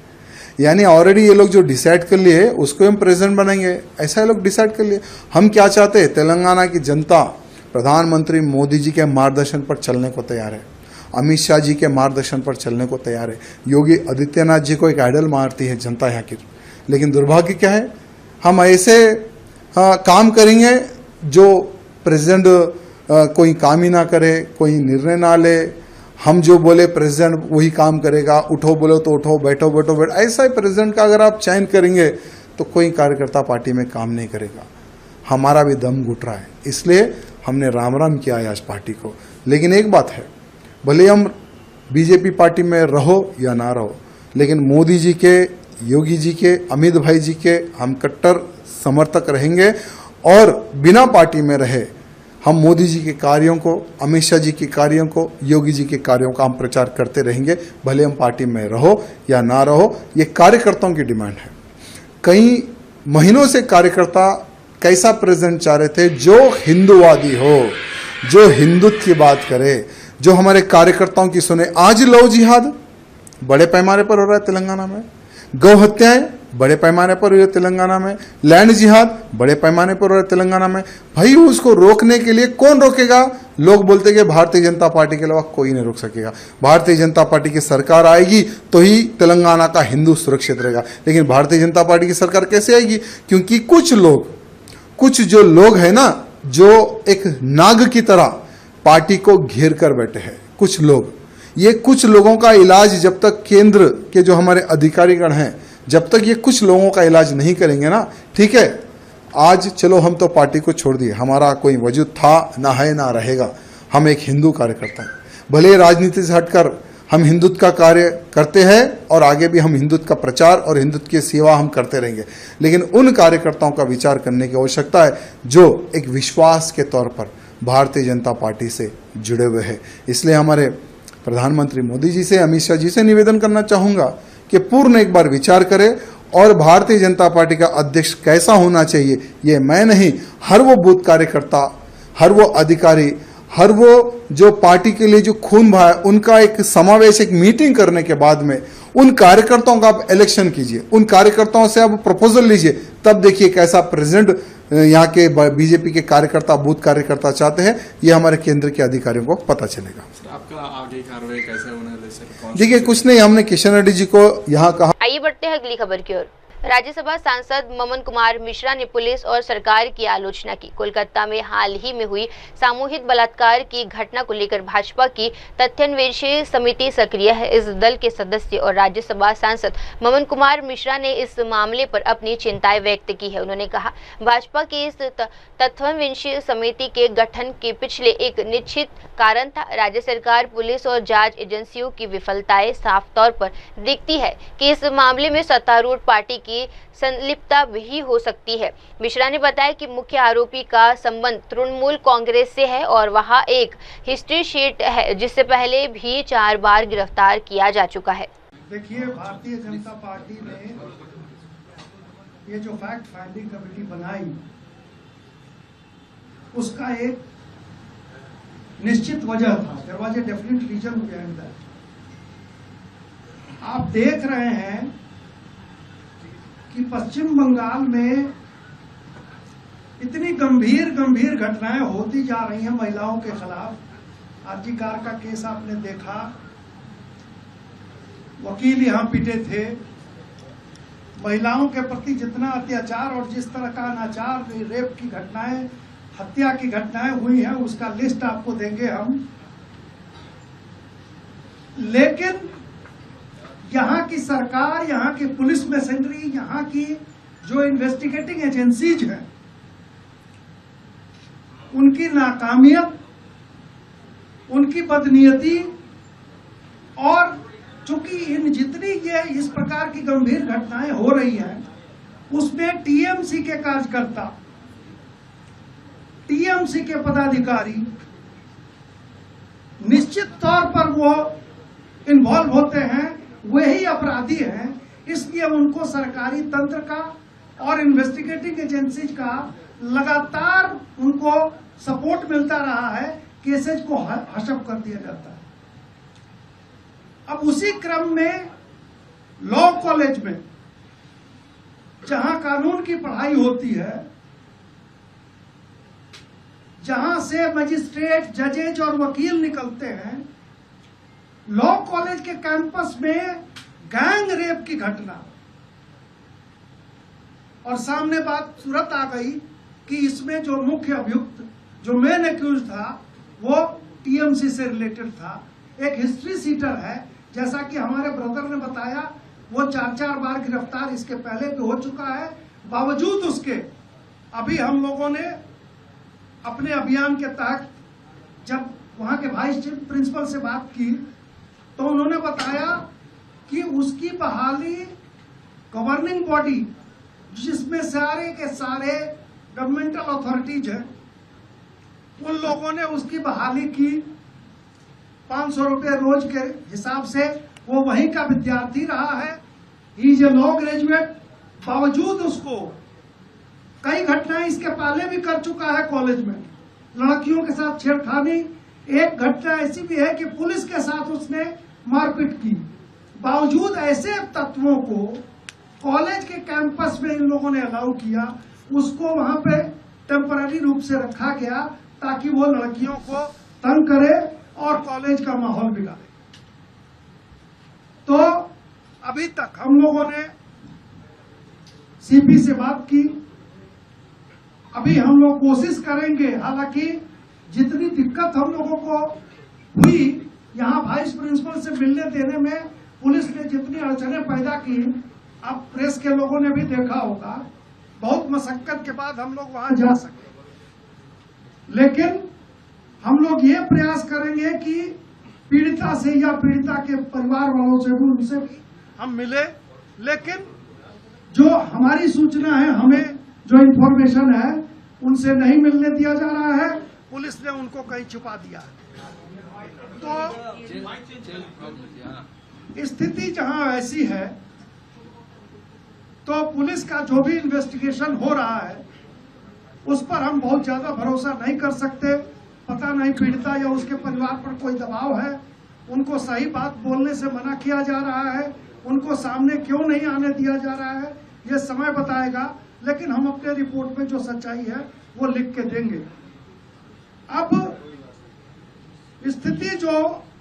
यानी ऑलरेडी ये लोग जो डिसाइड कर लिए उसको हम प्रेसिडेंट बनाएंगे, ऐसा ये लोग डिसाइड कर लिए। हम क्या चाहते हैं, तेलंगाना की जनता प्रधानमंत्री मोदी जी के मार्गदर्शन पर चलने को तैयार है, अमित शाह जी के मार्गदर्शन पर चलने को तैयार है। योगी आदित्यनाथ जी को एक आइडल मारती है जनता यहाँ की। लेकिन दुर्भाग्य क्या है, हम ऐसे काम करेंगे जो प्रेसिडेंट कोई काम ही ना करे, कोई निर्णय ना ले। हम जो बोले प्रेसिडेंट वही काम करेगा, उठो बोलो तो उठो, बैठो बैठो बैठो, ऐसा ही प्रेसिडेंट का अगर आप चयन करेंगे तो कोई कार्यकर्ता पार्टी में काम नहीं करेगा। हमारा भी दम घुट रहा है, इसलिए हमने राम राम किया है आज पार्टी को। लेकिन एक बात है, भले हम बीजेपी पार्टी में रहो या ना रहो, लेकिन मोदी जी के, योगी जी के, अमित भाई जी के हम कट्टर समर्थक रहेंगे। और बिना पार्टी में रहे हम मोदी जी के कार्यों को, अमित शाह जी के कार्यों को, योगी जी के कार्यों का हम प्रचार करते रहेंगे, भले हम पार्टी में रहो या ना रहो। ये कार्यकर्ताओं की डिमांड है। कई महीनों से कार्यकर्ता कैसा प्रेसिडेंट चाह रहे थे जो हिंदूवादी हो, जो हिंदुत्व की बात करे, जो हमारे कार्यकर्ताओं की सुने। आज लव जिहाद बड़े पैमाने पर हो रहा है तेलंगाना में, गौ हत्याएं बड़े पैमाने पर हो रही है तेलंगाना में, लैंड जिहाद बड़े पैमाने पर हो रहा है तेलंगाना में। भाई उसको रोकने के लिए कौन रोकेगा? लोग बोलते हैं कि भारतीय जनता पार्टी के अलावा कोई नहीं रोक सकेगा। भारतीय जनता पार्टी की सरकार आएगी तो ही तेलंगाना का हिंदू सुरक्षित रहेगा। लेकिन भारतीय जनता पार्टी की सरकार कैसे आएगी? क्योंकि कुछ जो लोग हैं ना, जो एक नाग की तरह पार्टी को घेर कर बैठे हैं, कुछ लोग, ये कुछ लोगों का इलाज जब तक केंद्र के जो हमारे अधिकारीगण हैं, जब तक ये कुछ लोगों का इलाज नहीं करेंगे ना, ठीक है, आज चलो हम तो पार्टी को छोड़ दिए, हमारा कोई वजूद था ना है ना रहेगा, हम एक हिंदू कार्यकर्ता हैं। भले राजनीति से हटकर हम हिंदुत्व का कार्य करते हैं और आगे भी हम हिंदुत्व का प्रचार और हिंदुत्व की सेवा हम करते रहेंगे, लेकिन उन कार्यकर्ताओं का विचार करने की आवश्यकता है जो एक विश्वास के तौर पर भारतीय जनता पार्टी से जुड़े हुए हैं। इसलिए हमारे प्रधानमंत्री मोदी जी से, अमित शाह जी से निवेदन करना चाहूँगा कि पूर्ण एक बार विचार करें और भारतीय जनता पार्टी का अध्यक्ष कैसा होना चाहिए, ये मैं नहीं, हर वो बूथ कार्यकर्ता, हर वो अधिकारी, हर वो जो पार्टी के लिए जो खून बहा है, उनका एक समावेश, एक मीटिंग करने के बाद में उन कार्यकर्ताओं का आप इलेक्शन कीजिए, उन कार्यकर्ताओं से आप प्रपोजल लीजिए, तब देखिए कैसा प्रेसिडेंट यहाँ के बीजेपी के कार्यकर्ता, बूथ कार्यकर्ता चाहते हैं, ये हमारे केंद्र के अधिकारियों को पता चलेगा।
आपका आगे कार्रवाई कैसे होने वाली है?
देखिए कुछ नहीं, हमने किशन रेड्डी जी को यहाँ कहा।
आइए बढ़ते हैं अगली खबर की ओर। राज्यसभा सांसद ममन कुमार मिश्रा ने पुलिस और सरकार की आलोचना की। कोलकाता में हाल ही में हुई सामूहिक बलात्कार की घटना को लेकर भाजपा की तथ्यान्वेषी समिति सक्रिय है। इस दल के सदस्य और राज्यसभा सांसद ममन कुमार मिश्रा ने इस मामले पर अपनी चिंताएं व्यक्त की है। उन्होंने कहा, भाजपा की इस तथ्यान्वेषी समिति के गठन के पिछले एक निश्चित कारण था। राज्य सरकार, पुलिस और जांच एजेंसियों की विफलताएं साफ तौर पर दिखती है कि इस मामले में सत्तारूढ़ पार्टी की संलिप्तता भी हो सकती है। मिश्रा ने बताया कि मुख्य आरोपी का संबंध तृणमूल कांग्रेस से है और वहां एक हिस्ट्री शीट है जिससे पहले भी 4 बार गिरफ्तार किया जा चुका है।
देखिए, भारतीय जनता पार्टी ने ये जो फैक्ट फाइंडिंग कमेटी बनाई, उसका एक निश्चित वजह था। There was a definite reason behind that. आप देख रहे हैं कि पश्चिम बंगाल में इतनी गंभीर गंभीर घटनाएं होती जा रही हैं महिलाओं के खिलाफ। आरजी कार का केस आपने देखा, वकील यहां पिटे थे। महिलाओं के प्रति जितना अत्याचार और जिस तरह का अनाचार, रेप की घटनाएं, हत्या की घटनाएं हुई हैं, उसका लिस्ट आपको देंगे हम। लेकिन यहाँ की सरकार, यहाँ की पुलिस मैसेंडरी, यहाँ की जो इन्वेस्टिगेटिंग एजेंसीज हैं, उनकी नाकामियत, उनकी बदनीयती, और चूंकि इन जितनी ये इस प्रकार की गंभीर घटनाएं हो रही हैं, उसमें टीएमसी के कार्यकर्ता, टीएमसी के पदाधिकारी निश्चित तौर पर वो इन्वॉल्व होते हैं, वही अपराधी हैं। इसलिए उनको सरकारी तंत्र का और इन्वेस्टिगेटिंग एजेंसीज का लगातार उनको सपोर्ट मिलता रहा है, केसेज को हशप कर दिया जाता है। अब उसी क्रम में लॉ कॉलेज में, जहां कानून की पढ़ाई होती है, जहां से मजिस्ट्रेट, जजेज और वकील निकलते हैं, लॉ कॉलेज के कैंपस में गैंग रेप की घटना, और सामने बात सूरत आ गई कि इसमें जो मुख्य अभियुक्त, जो मेन एक्यूज था, वो टीएमसी से रिलेटेड था। एक हिस्ट्री सीटर है, जैसा कि हमारे ब्रदर ने बताया, वो 4 बार गिरफ्तार इसके पहले भी हो चुका है। बावजूद उसके अभी हम लोगों ने अपने अभियान के तहत जब वहां के वाइस प्रिंसिपल से बात की, तो उन्होंने बताया कि उसकी बहाली गवर्निंग बॉडी, जिसमें सारे के सारे गवर्नमेंटल अथॉरिटीज हैं, उन लोगों ने उसकी बहाली की। 500 रुपये रोज के हिसाब से वो वहीं का विद्यार्थी रहा है। He is a law graduate. बावजूद उसको कई घटनाएं इसके पहले भी कर चुका है कॉलेज में, लड़कियों के साथ छेड़खानी। एक घटना ऐसी भी है कि पुलिस के साथ उसने मारपीट की। बावजूद ऐसे तत्वों को कॉलेज के कैंपस में इन लोगों ने अलाउ किया, उसको वहां पे टेम्पररी रूप से रखा गया ताकि वो लड़कियों को तंग करे और कॉलेज का माहौल बिगाड़े। तो अभी तक हम लोगों ने सीपी से बात की, अभी हम लोग कोशिश करेंगे, हालांकि जितनी दिक्कत हम लोगों को हुई यहाँ वाइस प्रिंसिपल से मिलने देने में पुलिस ने जितनी अड़चनें पैदा की, अब प्रेस के लोगों ने भी देखा होगा, बहुत मशक्कत के बाद हम लोग वहां जा सके। लेकिन हम लोग ये प्रयास करेंगे कि पीड़िता से या पीड़िता के परिवार वालों से भी, उनसे भी हम मिले। लेकिन जो हमारी सूचना है, हमें जो इन्फॉर्मेशन है, उनसे नहीं मिलने दिया जा रहा है। पुलिस ने उनको कहीं छुपा दिया। तो स्थिति जहां ऐसी है, तो पुलिस का जो भी इन्वेस्टिगेशन हो रहा है, उस पर हम बहुत ज्यादा भरोसा नहीं कर सकते। पता नहीं पीड़िता या उसके परिवार पर कोई दबाव है, उनको सही बात बोलने से मना किया जा रहा है, उनको सामने क्यों नहीं आने दिया जा रहा है, ये समय बताएगा। लेकिन हम अपने रिपोर्ट में जो सच्चाई है वो लिख के देंगे। अब स्थिति जो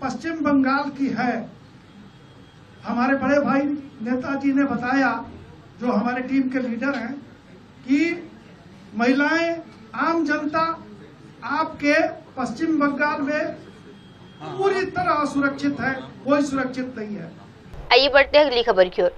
पश्चिम बंगाल की है, हमारे बड़े भाई नेताजी ने बताया, जो हमारे टीम के लीडर हैं, कि महिलाएं, आम जनता आपके पश्चिम बंगाल में पूरी तरह असुरक्षित है, कोई सुरक्षित नहीं है।
आइए बढ़ते हैं अगली खबर की ओर।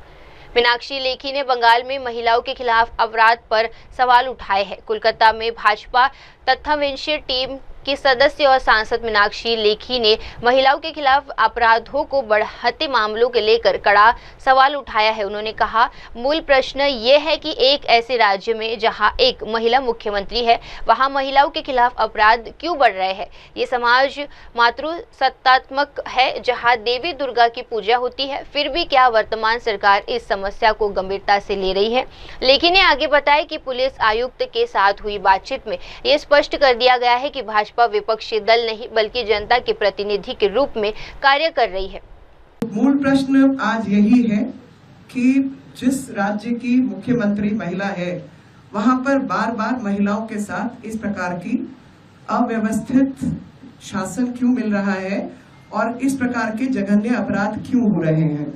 मीनाक्षी लेखी ने बंगाल में महिलाओं के खिलाफ अपराध पर सवाल उठाए हैं। कोलकाता में भाजपा तथ्यवंशी टीम की सदस्य और सांसद मीनाक्षी लेखी ने महिलाओं के खिलाफ अपराधों को बढ़ते मामलों के लेकर कड़ा सवाल उठाया है। उन्होंने कहा, मूल प्रश्न ये है कि एक ऐसे राज्य में जहां एक महिला मुख्यमंत्री है, वहां महिलाओं के खिलाफ अपराध क्यों बढ़ रहे हैं। ये समाज मातृसत्तात्मक है जहां देवी दुर्गा की पूजा होती है, फिर भी क्या वर्तमान सरकार इस समस्या को गंभीरता से ले रही है। लेखी ने आगे बताया कि पुलिस आयुक्त के साथ हुई बातचीत में ये स्पष्ट कर दिया गया है कि भाजपा विपक्षी दल नहीं बल्कि जनता के प्रतिनिधि के रूप में कार्य कर रही है।
मूल प्रश्न आज यही है कि जिस राज्य की मुख्यमंत्री महिला है, वहां पर बार बार महिलाओं के साथ इस प्रकार की अव्यवस्थित शासन क्यों मिल रहा है और इस प्रकार के जघन्य अपराध क्यों हो रहे हैं।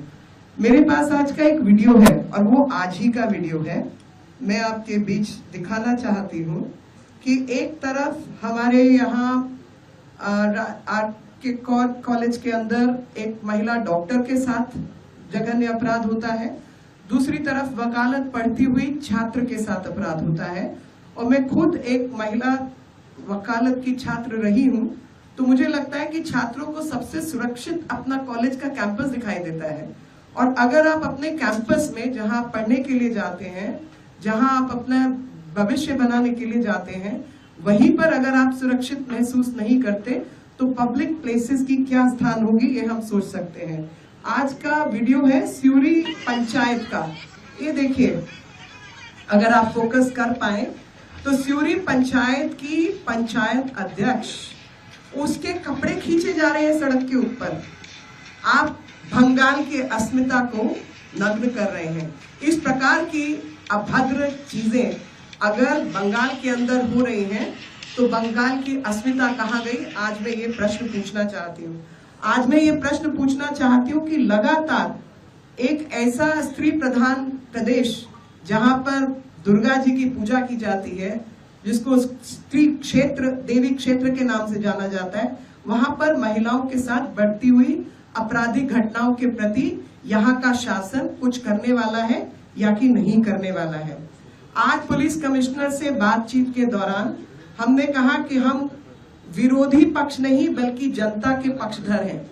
मेरे पास आज का एक वीडियो है और वो आज ही का वीडियो है। मैं आपके बीच दिखाना चाहती हूँ कि एक तरफ हमारे यहाँ आर्ट के कॉलेज के अंदर एक महिला डॉक्टर के साथ जघन्य अपराध होता है, दूसरी तरफ वकालत पढ़ती हुई छात्र के साथ अपराध होता है। और मैं खुद एक महिला वकालत की छात्र रही हूँ, तो मुझे लगता है कि छात्रों को सबसे सुरक्षित अपना कॉलेज का कैंपस दिखाई देता है। और अगर आप अपने कैंपस में जहाँ पढ़ने के लिए जाते हैं, जहाँ आप अपना भविष्य बनाने के लिए जाते हैं, वहीं पर अगर आप सुरक्षित महसूस नहीं करते तो पब्लिक प्लेसेस की क्या स्थान होगी, ये हम सोच सकते हैं। आज का वीडियो है स्यूरी पंचायत का। ये देखिए, अगर आप फोकस कर पाए तो स्यूरी पंचायत की पंचायत अध्यक्ष, उसके कपड़े खींचे जा रहे हैं सड़क के ऊपर। आप बंगाल की अस्मिता को नग्न कर रहे हैं। इस प्रकार की अभद्र चीजें अगर बंगाल के अंदर हो रही हैं, तो बंगाल की अस्मिता कहाँ गई? आज मैं ये प्रश्न पूछना चाहती हूँ। आज मैं ये प्रश्न पूछना चाहती हूँ कि लगातार एक ऐसा स्त्री प्रधान प्रदेश जहाँ पर दुर्गा जी की पूजा की जाती है, जिसको स्त्री क्षेत्र, देवी क्षेत्र के नाम से जाना जाता है, वहां पर महिलाओं के साथ बढ़ती हुई आपराधिक घटनाओं के प्रति यहाँ का शासन कुछ करने वाला है या कि नहीं करने वाला है। आज पुलिस कमिश्नर से बातचीत के दौरान हमने कहा कि हम विरोधी पक्ष नहीं बल्कि जनता के पक्षधर हैं।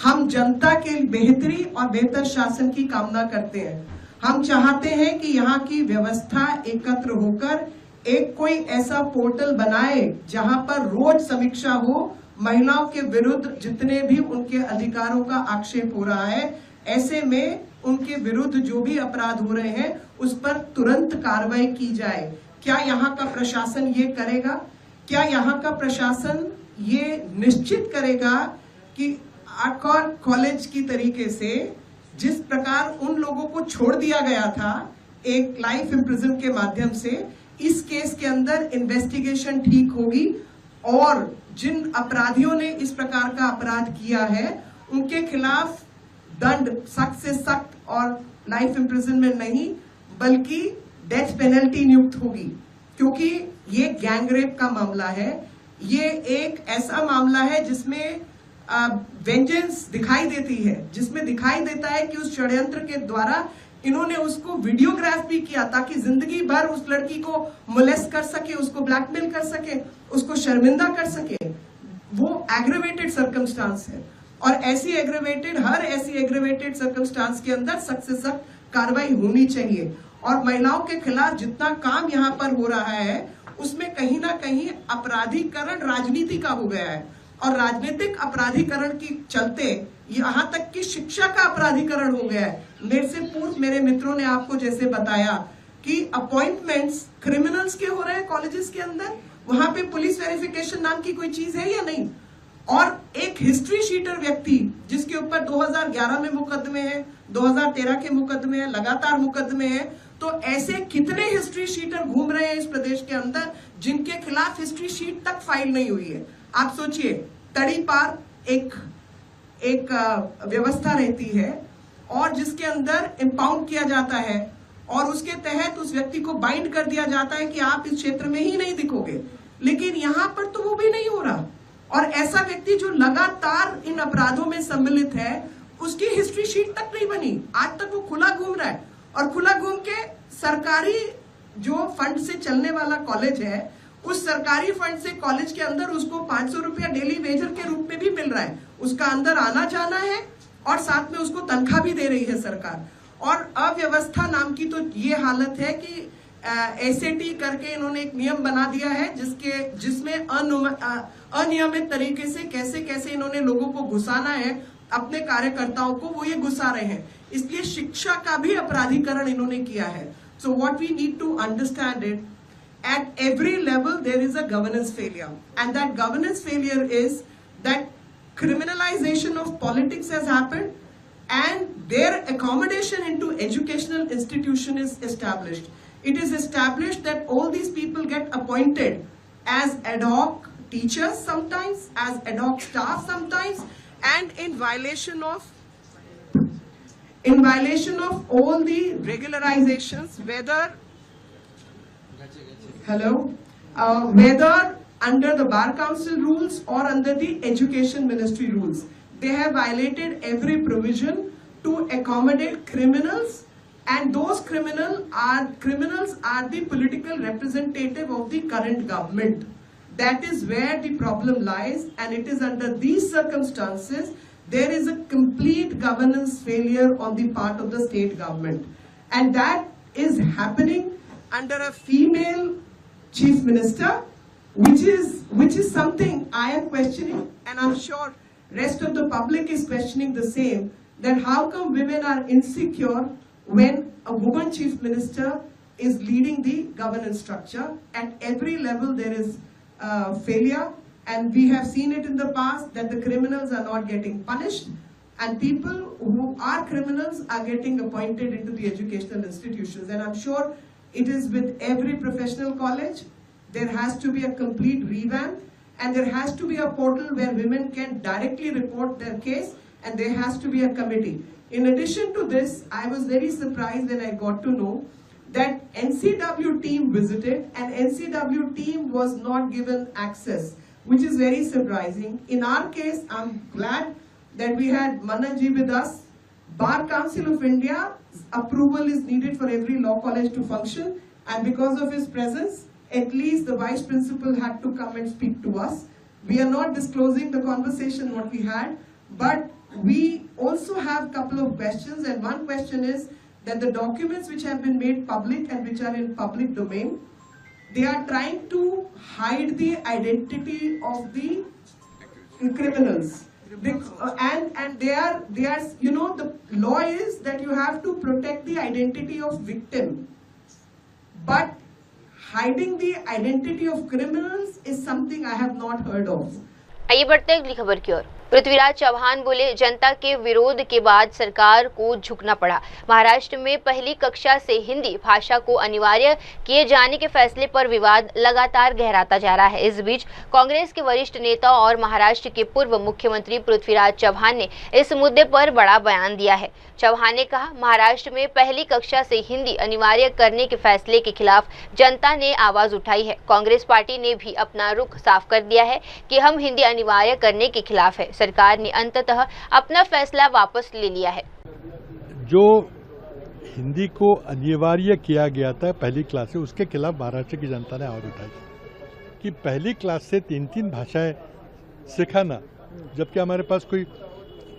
हम जनता के बेहतरी और बेहतर शासन की कामना करते हैं। हम चाहते हैं कि यहाँ की व्यवस्था एकत्र होकर एक कोई ऐसा पोर्टल बनाए जहां पर रोज समीक्षा हो, महिलाओं के विरुद्ध जितने भी उनके अधिकारों का आक्षेप हो रहा है, ऐसे में उनके विरुद्ध जो भी अपराध हो रहे हैं उस पर तुरंत कार्रवाई की जाए। क्या यहाँ का प्रशासन ये करेगा? क्या यहाँ का प्रशासन ये निश्चित करेगा कि आर्ट कॉलेज की तरीके से जिस प्रकार उन लोगों को छोड़ दिया गया था एक लाइफ इम्प्रिजन के माध्यम से, इस केस के अंदर इन्वेस्टिगेशन ठीक होगी और जिन अपराधियों ने इस प्रकार का अपराध किया है उनके खिलाफ दंड सख्त से सख्त और लाइफ इम्प्रिजनमेंट नहीं बल्कि डेथ पेनल्टी नियुक्त होगी। क्योंकि ये गैंग रेप का मामला है, ये एक ऐसा मामला है जिसमें वेंजेंस दिखाई देती है, जिसमें दिखाई देता है कि उस षड्यंत्र के द्वारा इन्होंने उसको वीडियोग्राफ भी किया ताकि जिंदगी भर उस लड़की को मोलेस्ट कर सके, उसको ब्लैकमेल कर सके, उसको शर्मिंदा कर सके। वो एग्रेवेटेड सर्कमस्टांस है और हर ऐसी एग्रेवेटेड सर्कमस्टांस के अंदर सख्त से सख्त कार्रवाई होनी चाहिए। और महिलाओं के खिलाफ जितना काम यहाँ पर हो रहा है उसमें कहीं ना कहीं अपराधीकरण राजनीति का हो गया है और राजनीतिक अपराधीकरण के चलते यहाँ तक कि शिक्षा का अपराधीकरण हो गया है। मेरे से पूर्व मेरे मित्रों ने आपको जैसे बताया कि अपॉइंटमेंट्स क्रिमिनल्स के हो रहे हैं कॉलेजेस के अंदर, वहां पे पुलिस वेरिफिकेशन नाम की कोई चीज है या नहीं। और एक हिस्ट्री शीटर व्यक्ति जिसके ऊपर 2011 में मुकदमे हैं, 2013 के मुकदमे हैं, लगातार मुकदमे हैं, तो ऐसे कितने हिस्ट्री शीटर घूम रहे हैं इस प्रदेश के अंदर जिनके खिलाफ हिस्ट्री शीट तक फाइल नहीं हुई है। आप सोचिए, तड़ी पार एक व्यवस्था रहती है और जिसके अंदर इंपाउंड किया जाता है और उसके तहत उस व्यक्ति को बाइंड कर दिया जाता है कि आप इस क्षेत्र में ही नहीं दिखोगे, लेकिन यहाँ पर तो वो भी नहीं हो रहा। और ऐसा व्यक्ति जो लगातार इन अपराधों में सम्मिलित है उसकी हिस्ट्री शीट तक नहीं बनी, आज तक वो खुला घूम रहा है और खुला घूम के सरकारी जो फंड से चलने वाला कॉलेज है उस सरकारी फंड से कॉलेज के अंदर उसको 500 रुपया डेली वेजर के रूप में भी मिल रहा है, उसका अंदर आना जाना है और साथ में उसको तनख्वाह भी दे रही है सरकार। और अव्यवस्था नाम की तो ये हालत है कि एसएटी करके इन्होंने एक नियम बना दिया है जिसमें अनियमित तरीके से कैसे इन्होंने लोगों को घुसाना है, अपने कार्यकर्ताओं को वो ये घुसा रहे हैं, इसलिए शिक्षा का भी अपराधीकरण इन्होंने किया है। So what we need to understand it, at every level there is a governance failure, and that governance failure is that criminalization of politics has happened and their accommodation into educational institution is established. It is established that all these people get appointed as ad hoc teachers sometimes, as ad hoc staff sometimes, and in violation of all the regularizations, whether under the Bar Council rules or under the Education Ministry rules. They have violated every provision to accommodate criminals, and those criminals are the political representative of the current government. That is where the problem lies, and it is under these circumstances there is a complete governance failure on the part of the state government, and that is happening under a female chief minister, which is something I am questioning, and I'm sure rest of the public is questioning the same, that how come women are insecure when a woman chief minister is leading the governance structure. At every level there is failure, and we have seen it in the past that the criminals are not getting punished and people who are criminals are getting appointed into the educational institutions. And I'm sure it is with every professional college. There has to be a complete revamp, and there has to be a portal where women can directly report their case, and there has to be a committee. In addition to this, I was very surprised when I got to know that NCW team visited and NCW team was not given access, which is very surprising. In our case, I'm glad that we had Manaji with us. Bar Council of India approval is needed for every law college to function, and because of his presence, at least the vice principal had to come and speak to us. We are not disclosing the conversation what we had, but we also have a couple of questions, and one question is that the documents which have been made public and which are in public domain, they are trying to hide the identity of the criminals. And they are, you know, the law is that you have to protect the identity of victim, but hiding the identity of criminals is something I have not heard of.
आइए बढ़ते हैं अगली खबर की ओर। पृथ्वीराज चौहान बोले, जनता के विरोध के बाद सरकार को झुकना पड़ा। महाराष्ट्र में पहली कक्षा से हिंदी भाषा को अनिवार्य किए जाने के फैसले पर विवाद लगातार गहराता जा रहा है। इस बीच कांग्रेस के वरिष्ठ नेता और महाराष्ट्र के पूर्व मुख्यमंत्री पृथ्वीराज चौहान ने इस मुद्दे पर बड़ा बयान दिया है। चौहान ने कहा, महाराष्ट्र में पहली कक्षा से हिंदी अनिवार्य करने के फैसले के खिलाफ जनता ने आवाज उठाई है। कांग्रेस पार्टी ने भी अपना रुख साफ कर दिया है कि हम हिंदी अनिवार्य करने के खिलाफ है। सरकार ने अंततः अपना फैसला वापस ले लिया है।
जो हिंदी को अनिवार्य किया गया था पहली क्लास से, उसके खिलाफ महाराष्ट्र की जनता ने आवाज उठाई कि पहली क्लास से 3 भाषाएं सिखाना, जबकि हमारे पास कोई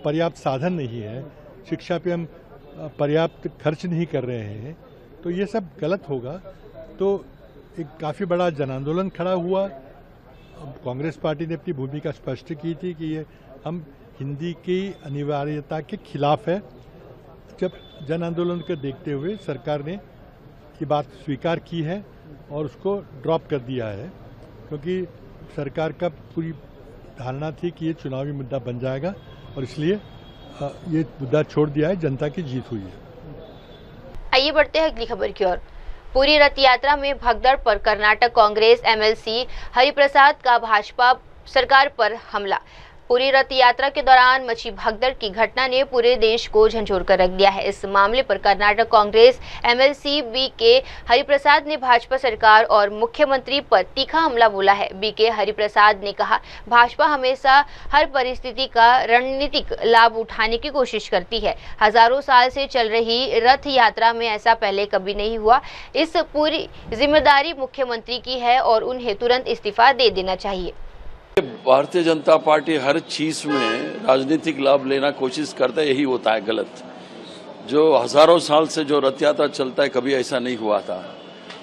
पर्याप्त साधन नहीं है, शिक्षा पे हम पर्याप्त खर्च नहीं कर रहे हैं, तो ये सब गलत होगा। तो एक काफ़ी बड़ा जन आंदोलन खड़ा हुआ। कांग्रेस पार्टी ने अपनी भूमिका स्पष्ट की थी कि ये हम हिंदी की अनिवार्यता के खिलाफ है। जब जन आंदोलन को देखते हुए सरकार ने ये बात स्वीकार की है और उसको ड्रॉप कर दिया है, क्योंकि सरकार का पूरी धारणा थी कि ये चुनावी मुद्दा बन जाएगा और इसलिए ये मुद्दा छोड़ दिया है। जनता की जीत हुई है।
आइए बढ़ते हैं अगली खबर की ओर। पूरी रथ यात्रा में भगदड़ पर कर्नाटक कांग्रेस एमएलसी हरिप्रसाद का भाजपा सरकार पर हमला। पूरी रथ यात्रा के दौरान मची भगदड़ की घटना ने पूरे देश को झंझोर कर रख दिया है। इस मामले पर कर्नाटक कांग्रेस एमएलसी बीके हरिप्रसाद ने भाजपा सरकार और मुख्यमंत्री पर तीखा हमला बोला है। बीके हरिप्रसाद ने कहा, भाजपा हमेशा हर परिस्थिति का रणनीतिक लाभ उठाने की कोशिश करती है। हजारों साल से चल रही रथ यात्रा में ऐसा पहले कभी नहीं हुआ। इस पूरी जिम्मेदारी मुख्यमंत्री की है और उन्हें तुरंत इस्तीफा दे देना चाहिए।
भारतीय जनता पार्टी हर चीज में राजनीतिक लाभ लेना कोशिश करता है, यही होता है गलत। जो हजारों साल से जो रथ यात्रा चलता है, कभी ऐसा नहीं हुआ था।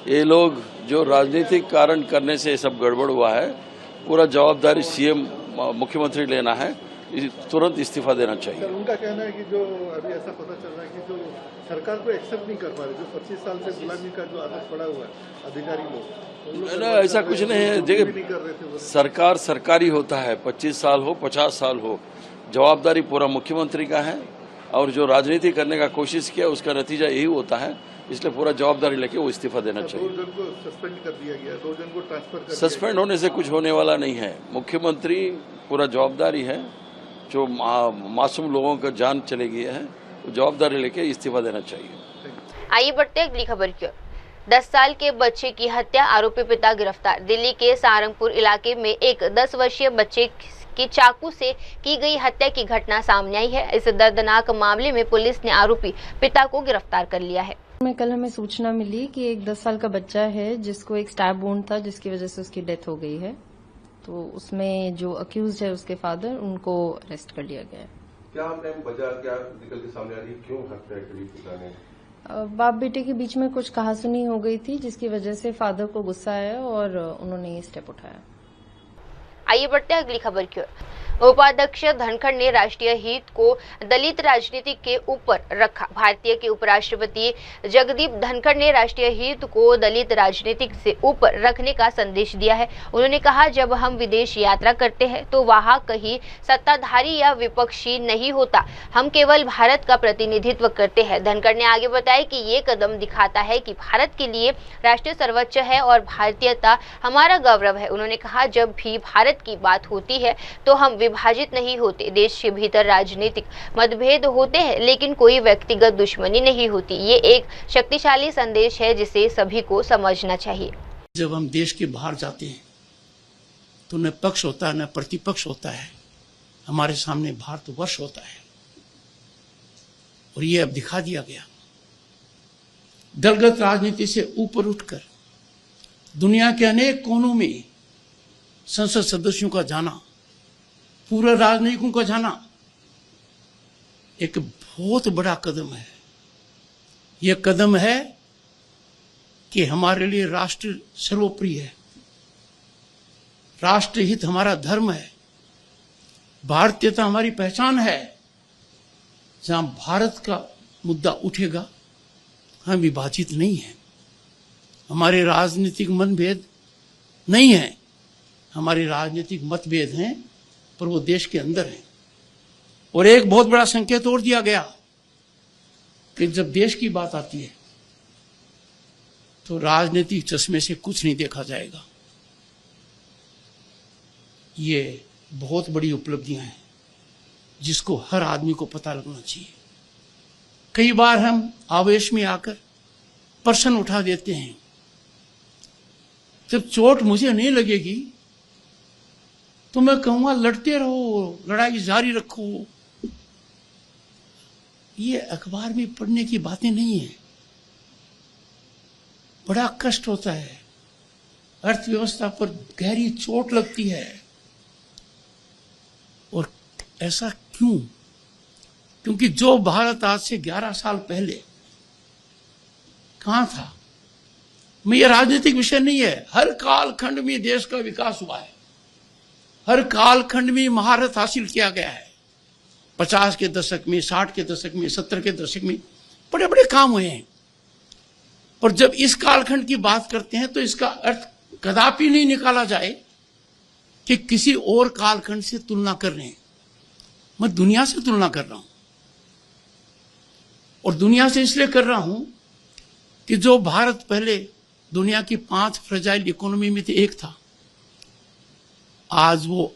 ये लोग जो राजनीतिक कारण करने से ये सब गड़बड़ हुआ है, पूरा जवाबदारी सीएम मुख्यमंत्री लेना है, तुरंत इस्तीफा देना चाहिए।
सर, उनका कहना है कि जो अभी ऐसा पता चल रहा है कि जो सरकार को एक्सेप्ट नहीं कर पा रहे, जो 25 साल से गुलामी का जो आदत पड़ा हुआ है अधिकारी लोग,
ऐसा कुछ नहीं है। देखिए, सरकार सरकारी होता है, 25 साल हो 50 साल हो, जवाबदारी पूरा मुख्यमंत्री का है और जो राजनीति करने का कोशिश किया उसका नतीजा यही होता है। इसलिए पूरा जवाबदारी लेके वो इस्तीफा देना चाहिए।
2 जन को सस्पेंड कर दिया गया, 2 जन को ट्रांसफर कर
सस्पेंड होने से कुछ होने वाला नहीं है। मुख्यमंत्री पूरा जवाबदारी है, जो मासूम लोगों का जान चली गई है, वो जवाबदारी लेके इस्तीफा देना चाहिए।
आइए बढ़ते अगली खबर की ओर। 10 साल के बच्चे की हत्या, आरोपी पिता गिरफ्तार। दिल्ली के सहारनपुर इलाके में एक 10 वर्षीय बच्चे की चाकू से की गई हत्या की घटना सामने आई है। इस दर्दनाक मामले में पुलिस ने आरोपी पिता को गिरफ्तार कर लिया है।
कल हमें सूचना मिली कि एक 10 साल का बच्चा है जिसको एक स्टैब वुंड था, जिसकी वजह से उसकी डेथ हो गई है। तो उसमें जो अक्यूज है उसके फादर, उनको अरेस्ट कर लिया गया है।
क्या वजह क्या निकल के सामने आ रही है, क्यों हत्या करी पिता ने?
बाप बेटे के बीच में कुछ कहासुनी हो गई थी, जिसकी वजह से फादर को गुस्सा आया और उन्होंने ये स्टेप उठाया।
आइए बढ़ते हैं अगली खबर की ओर। उपाध्यक्ष धनखड़ ने राष्ट्रीय हित को दलित राजनीति के ऊपर रखा। भारतीय के उपराष्ट्रपति जगदीप धनखड़ ने राष्ट्रीय हित को दलित राजनीति से ऊपर रखने का संदेश दिया है। उन्होंने कहा, जब हम विदेश यात्रा करते हैं तो वहां कहीं सत्ताधारी या विपक्षी नहीं होता, हम केवल भारत का प्रतिनिधित्व करते हैं। धनखड़ ने आगे बताया कि ये कदम दिखाता है कि भारत के लिए राष्ट्र सर्वोच्च है और भारतीयता हमारा गौरव है। उन्होंने कहा, जब भी भारत की बात होती है तो हम विभाजित नहीं होते। देश के भीतर राजनीतिक मतभेद होते हैं, लेकिन कोई व्यक्तिगत दुश्मनी नहीं होती। ये एक शक्तिशाली संदेश है जिसे सभी को समझना चाहिए।
जब हम देश के बाहर जाते हैं तो न पक्ष होता है न प्रतिपक्ष होता है, हमारे सामने भारतवर्ष होता है और ये अब दिखा दिया गया। दलगत राजनीति से ऊपर उठकर दुनिया के अनेक कोनों में संसद सदस्यों का जाना, पूरे राजनीतिकों का जाना एक बहुत बड़ा कदम है। यह कदम है कि हमारे लिए राष्ट्र सर्वोपरि है, राष्ट्रहित हमारा धर्म है, भारतीयता हमारी पहचान है। जहां भारत का मुद्दा उठेगा हम विभाजित नहीं है, हमारे राजनीतिक मतभेद नहीं है, हमारे राजनीतिक मतभेद हैं पर वो देश के अंदर है। और एक बहुत बड़ा संकेत और दिया गया कि जब देश की बात आती है तो राजनीतिक चश्मे से कुछ नहीं देखा जाएगा। ये बहुत बड़ी उपलब्धियां हैं जिसको हर आदमी को पता लगना चाहिए। कई बार हम आवेश में आकर प्रश्न उठा देते हैं। जब चोट मुझे नहीं लगेगी तो मैं कहूंगा लड़ते रहो, लड़ाई जारी रखो। ये अखबार में पढ़ने की बातें नहीं है। बड़ा कष्ट होता है, अर्थव्यवस्था पर गहरी चोट लगती है। और ऐसा क्यों? क्योंकि जो भारत आज से 11 साल पहले कहां था, में यह राजनीतिक विषय नहीं है। हर कालखंड में देश का विकास हुआ है, हर कालखंड में महारत हासिल किया गया है। 50 के दशक में, 60 के दशक में, 70 के दशक में बड़े बड़े काम हुए हैं। पर जब इस कालखंड की बात करते हैं तो इसका अर्थ कदापि नहीं निकाला जाए कि किसी और कालखंड से तुलना कर रहे हैं। मैं दुनिया से तुलना कर रहा हूं, और दुनिया से इसलिए कर रहा हूं कि जो भारत पहले दुनिया की 5 फ्रेजाइल इकोनॉमी में से एक था, आज वो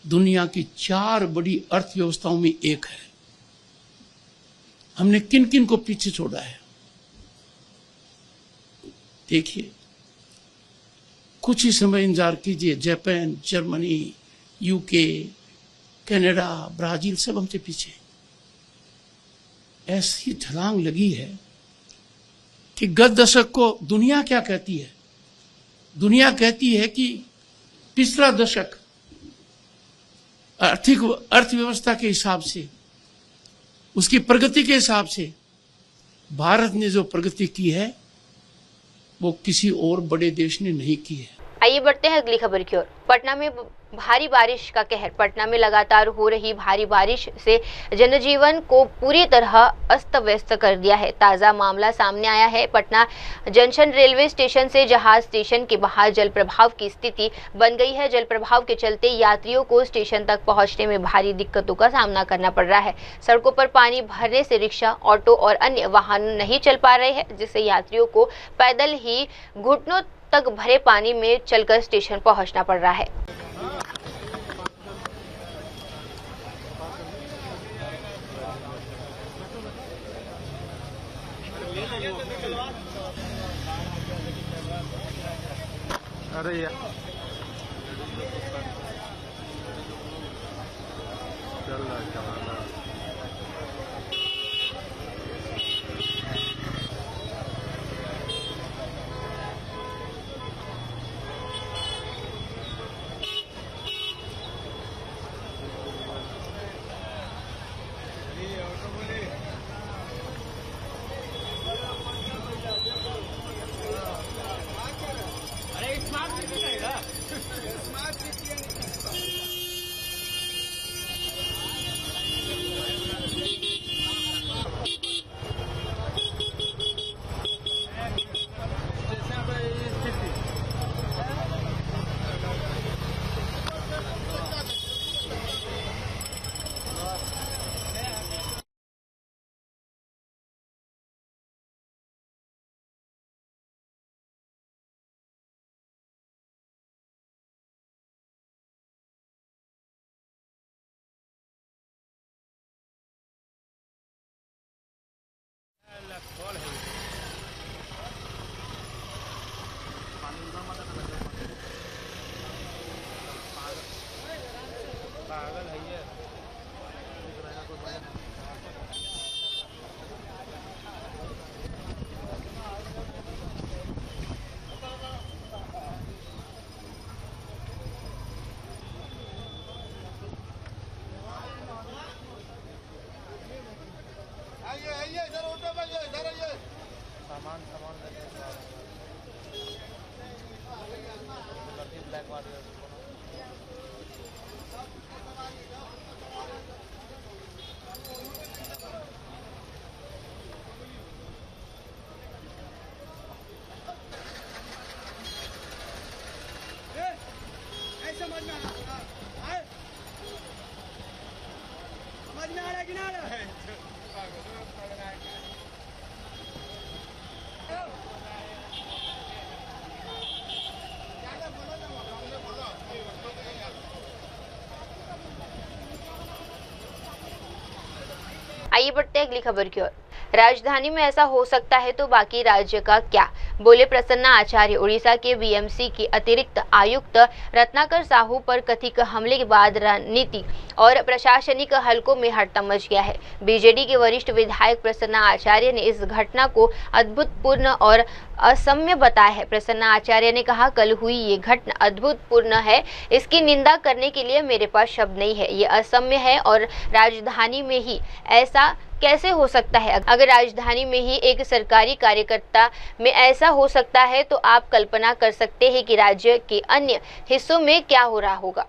दुनिया की 4 बड़ी अर्थव्यवस्थाओं में एक है। हमने किन किन को पीछे छोड़ा है देखिए। कुछ ही समय इंतजार कीजिए, Japan, Germany, UK, Canada, Brazil सब हमसे पीछे। ऐसी छलांग लगी है कि गत दशक को दुनिया क्या कहती है? दुनिया कहती है कि पिछला दशक अर्थव्यवस्था के हिसाब से, उसकी प्रगति के हिसाब से भारत ने जो प्रगति की है वो किसी और बड़े देश ने नहीं की है।
आइए बढ़ते हैं अगली खबर की ओर। पटना में भारी बारिश का कहर। पटना में लगातार हो रही भारी बारिश से जनजीवन को पूरी तरह अस्त व्यस्त कर दिया है। ताजा मामला सामने आया है पटना जंक्शन रेलवे स्टेशन से, जहाज स्टेशन के बाहर जल प्रभाव की स्थिति बन गई है। जल प्रभाव के चलते यात्रियों को स्टेशन तक पहुंचने में भारी दिक्कतों का सामना करना पड़ रहा है। सड़कों पर पानी भरने से रिक्शा, ऑटो और अन्य वाहन नहीं चल पा रहे हैं, जिससे यात्रियों को पैदल ही घुटनों तक भरे पानी में चलकर स्टेशन पहुंचना पड़ रहा है।
अरे यार चल रहा है।
आइए बढ़ते हैं अगली खबर की ओर। राजधानी में ऐसा हो सकता है तो बाकी राज्य का क्या? बोले प्रसन्ना आचार्य। उड़ीसा के बीएमसी के अतिरिक्त आयुक्त रत्नाकर साहू पर कथित हमले के बाद राजनीति और प्रशासनिक हलकों में हड़कंप मच गया है। बीजेडी के वरिष्ठ विधायक प्रसन्ना आचार्य ने इस घटना को अद्भुतपूर्ण और असम्य बताया है। प्रसन्ना आचार्य ने कहा, कल हुई ये घटना अद्भुतपूर्ण है, इसकी निंदा करने के लिए मेरे पास शब्द नहीं है। ये असम्य है और राजधानी में ही ऐसा कैसे हो सकता है? अगर राजधानी में ही एक सरकारी कार्यकर्ता में ऐसा हो सकता है तो आप कल्पना कर सकते हैं कि राज्य के अन्य हिस्सों में क्या हो रहा होगा।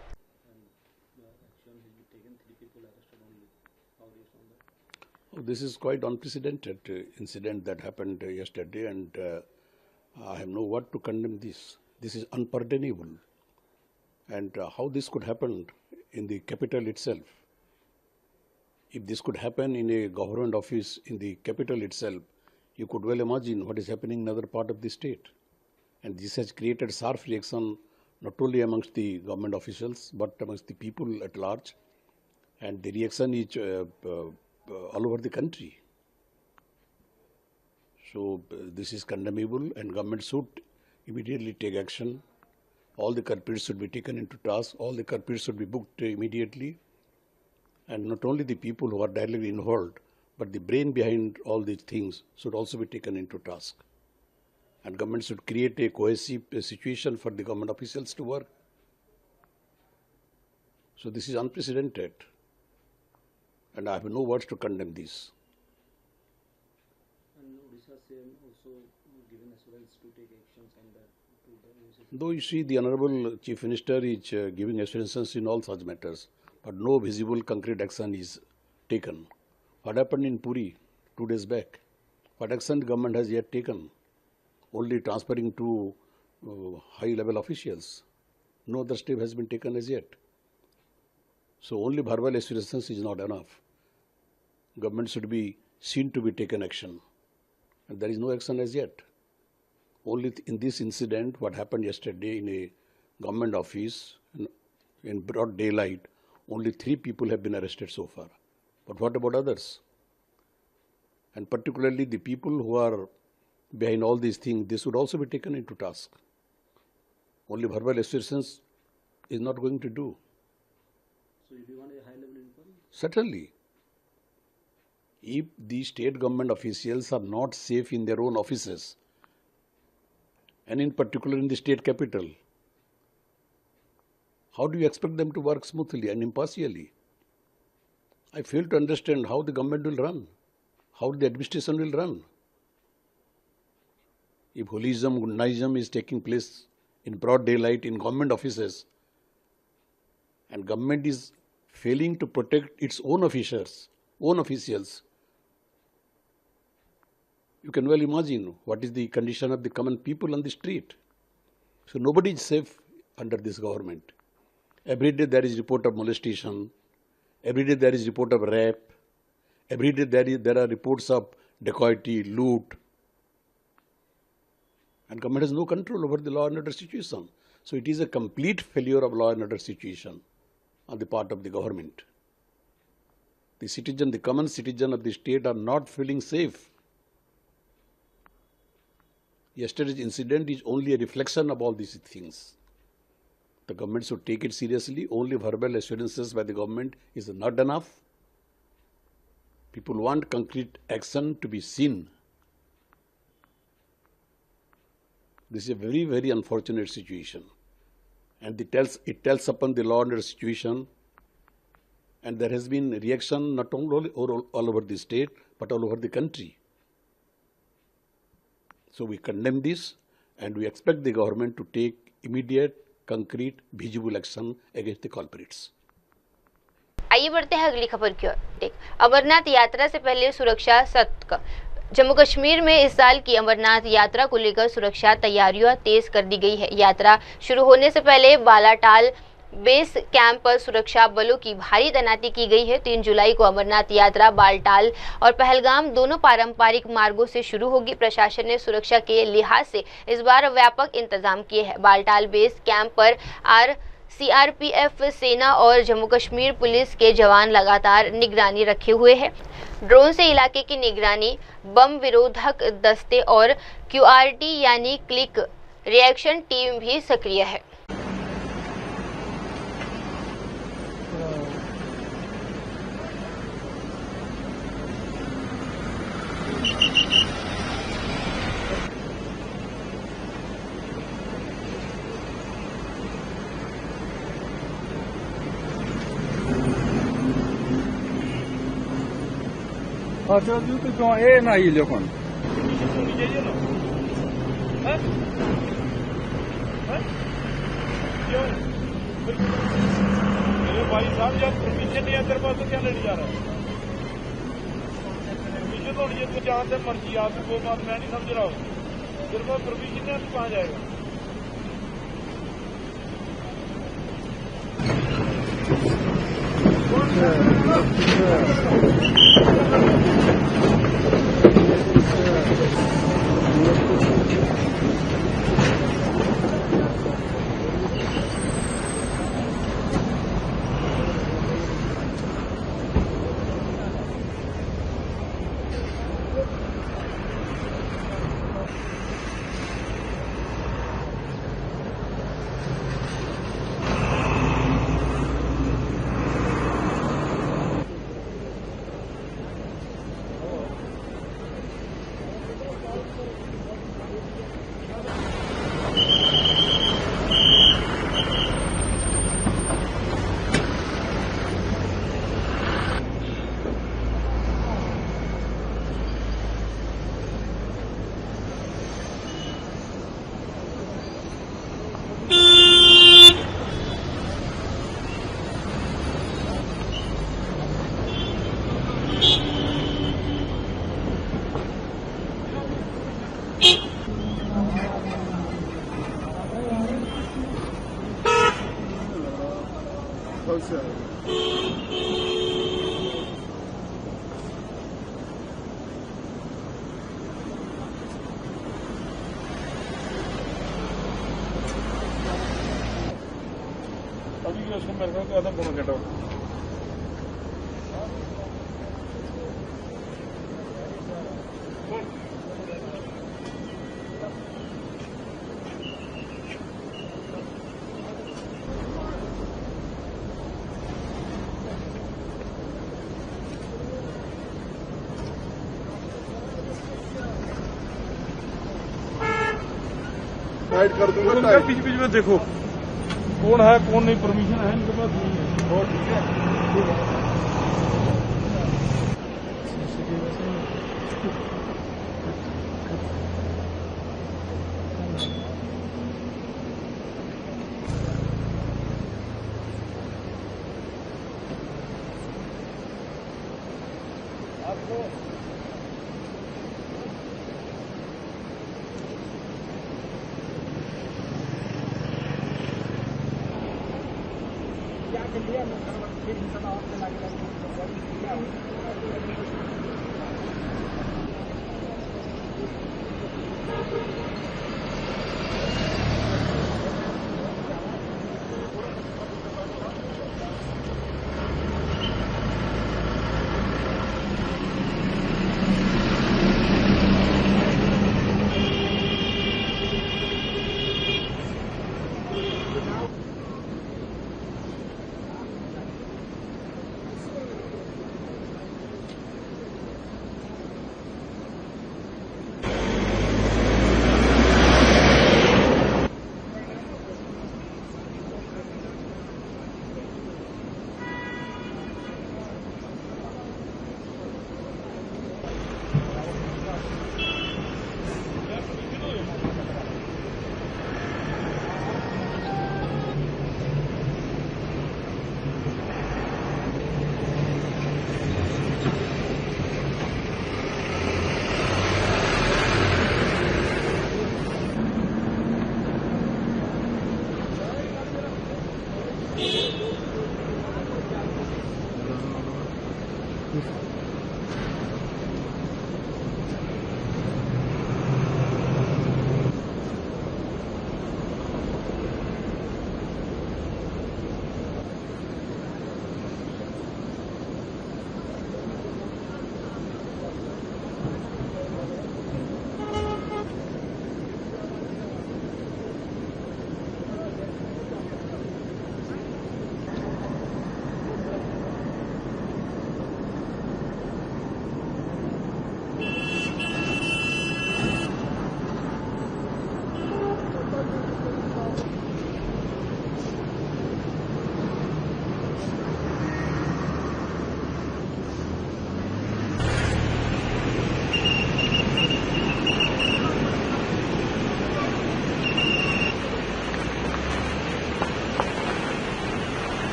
This is quite unprecedented incident that happened yesterday, and I have no word to condemn this. This is unpardonable. And how this could happen in the capital itself? If this could happen in a government office in the capital itself, you could well imagine what is happening in other part of the state. And this has created sharp reaction not only amongst the government officials but amongst the people at large. And the reaction is all over the country. So this is condemnable, and government should immediately take action. All the culprits should be taken into task. All the culprits should be booked immediately. And not only the people who are directly involved, but the brain behind all these things should also be taken into task. And government should create a cohesive situation for the government officials to work. So this is unprecedented, and I have no words to condemn this.
And Odisha CM also given assurance to take actions on that.
Though you see, the Honorable Chief Minister is giving assurances in all such matters, but no visible concrete action is taken. What happened in Puri 2 days back? What action the government has yet taken? Only transferring to high-level officials. No other step has been taken as yet. So only verbal assurances is not enough. Government should be seen to be taken action, and there is no action as yet. Only in this incident, what happened yesterday in a government office in broad daylight, only 3 people have been arrested so far. But what about others? And particularly the people who are behind all these things, they should also be taken into task. Only verbal assertions is not going to do.
So if you want a high-level inquiry?
Certainly. If the state government officials are not safe in their own offices, and in particular in the state capital, how do you expect them to work smoothly and impartially? I fail to understand how the government will run, how the administration will run. If hooliganism, gundaism is taking place in broad daylight in government offices, and government is failing to protect its own officials, you can well imagine what is the condition of the common people on the street. So nobody is safe under this government. Every day there is report of molestation. Every day there is report of rape. Every day there are reports of dacoity, loot. And government has no control over the law and order situation. So it is a complete failure of law and order situation on the part of the government. The citizen, the common citizen of the state are not feeling safe. Yesterday's incident is only a reflection of all these things. The government should take it seriously. Only verbal assurances by the government is not enough. People want concrete action to be seen. This is a very, very unfortunate situation. And it tells upon the law and order situation. And there has been reaction not only all over the state, but all over the country. So we condemn this, and we expect the government to take immediate, concrete, visible action against the culprits.
आइए बढ़ते हैं अगली खबर की ओर। अमरनाथ यात्रा से पहले सुरक्षा सतर्क। जम्मू कश्मीर में इस साल की अमरनाथ यात्रा को लेकर सुरक्षा तैयारियां तेज कर दी गई है। यात्रा शुरू होने से पहले बालाटाल बेस कैंप पर सुरक्षा बलों की भारी तैनाती की गई है। 3 जुलाई को अमरनाथ यात्रा बालटाल और पहलगाम दोनों पारंपरिक मार्गों से शुरू होगी। प्रशासन ने सुरक्षा के लिहाज से इस बार व्यापक इंतजाम किए हैं। बालटाल बेस कैंप पर सीआरपीएफ, सेना और जम्मू कश्मीर पुलिस के जवान लगातार निगरानी रखे हुए हैं। ड्रोन से इलाके की निगरानी बम विरोधक दस्ते और QRT यानी क्विक रिएक्शन टीम भी सक्रिय है।
अच्छा जी तो क्यों ए ना ही लोगन
मेरे भाई साहब जब परमिशन नहीं है तेरे पास तो क्या लेने जा रहा है? परमिशन तो ये तो जहाँ से मर्जी आप कोई बात मैं नहीं समझ रहा हूँ। तेरे पास परमिशन नहीं है तो कहाँ जाएगा? अभी उसको मेरे को आधा पौना घंटा
साइड कर दूंगा।
बीच बीच में देखो कौन है कौन नहीं, परमिशन है इनके पास नहीं है। बहुत ठीक है।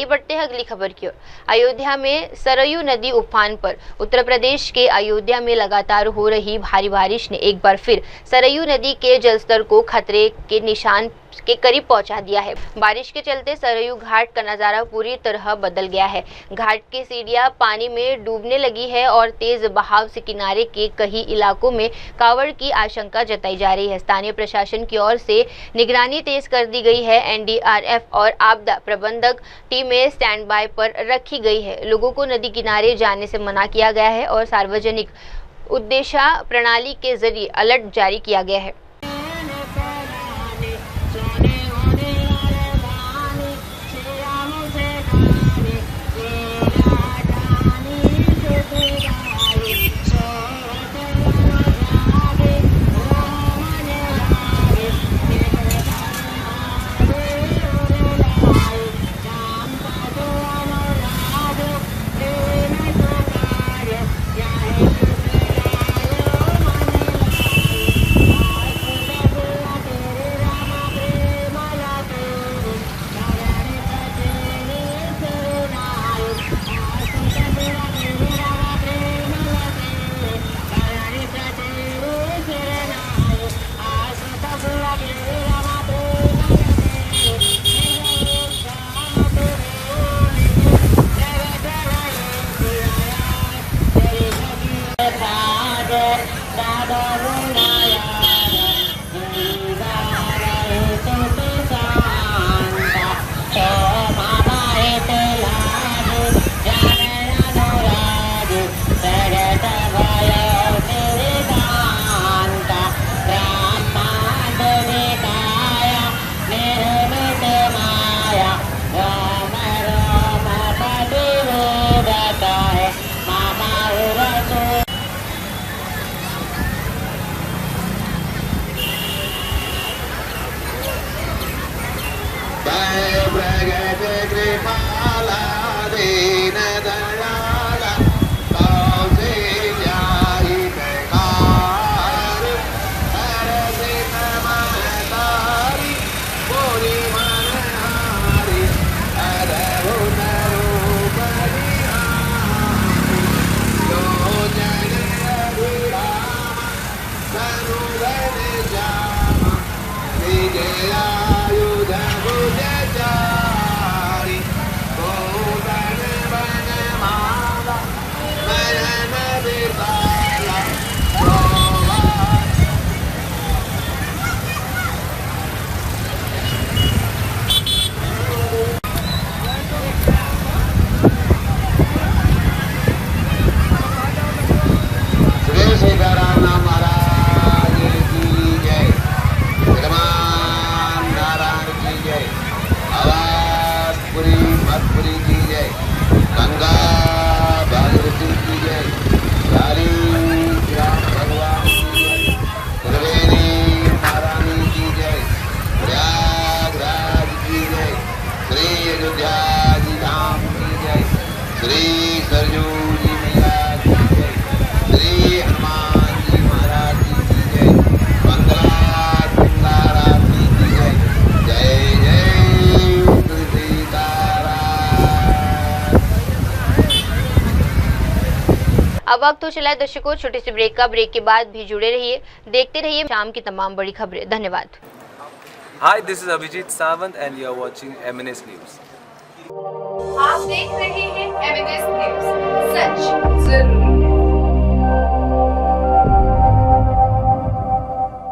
आइए बढ़ते हैं अगली खबर की ओर। अयोध्या में सरयू नदी उफान पर। उत्तर प्रदेश के अयोध्या में लगातार हो रही भारी बारिश ने एक बार फिर सरयू नदी के जलस्तर को खतरे के निशान के करीब पहुंचा दिया है। बारिश के चलते सरयू घाट का नजारा पूरी तरह बदल गया है। घाट की सीढ़ियां पानी में डूबने लगी है और तेज बहाव से किनारे के कई इलाकों में कावड़ की आशंका जताई जा रही है। स्थानीय प्रशासन की ओर से निगरानी तेज कर दी गई है। एनडीआरएफ और आपदा प्रबंधक टीमें स्टैंड बाय पर रखी गई है। लोगों को नदी किनारे जाने से मना किया गया है और सार्वजनिक उद्देश्य प्रणाली के जरिए अलर्ट जारी किया गया है। अब वक्त तो चला है दर्शकों छोटे से ब्रेक का। ब्रेक के बाद भी जुड़े रहिए, देखते रहिए शाम की तमाम बड़ी खबरें। धन्यवाद।
Hi, this is Abhijit Sawant and you are watching MNS News.
आप देख रहे हैं MNS News, सच जरूर।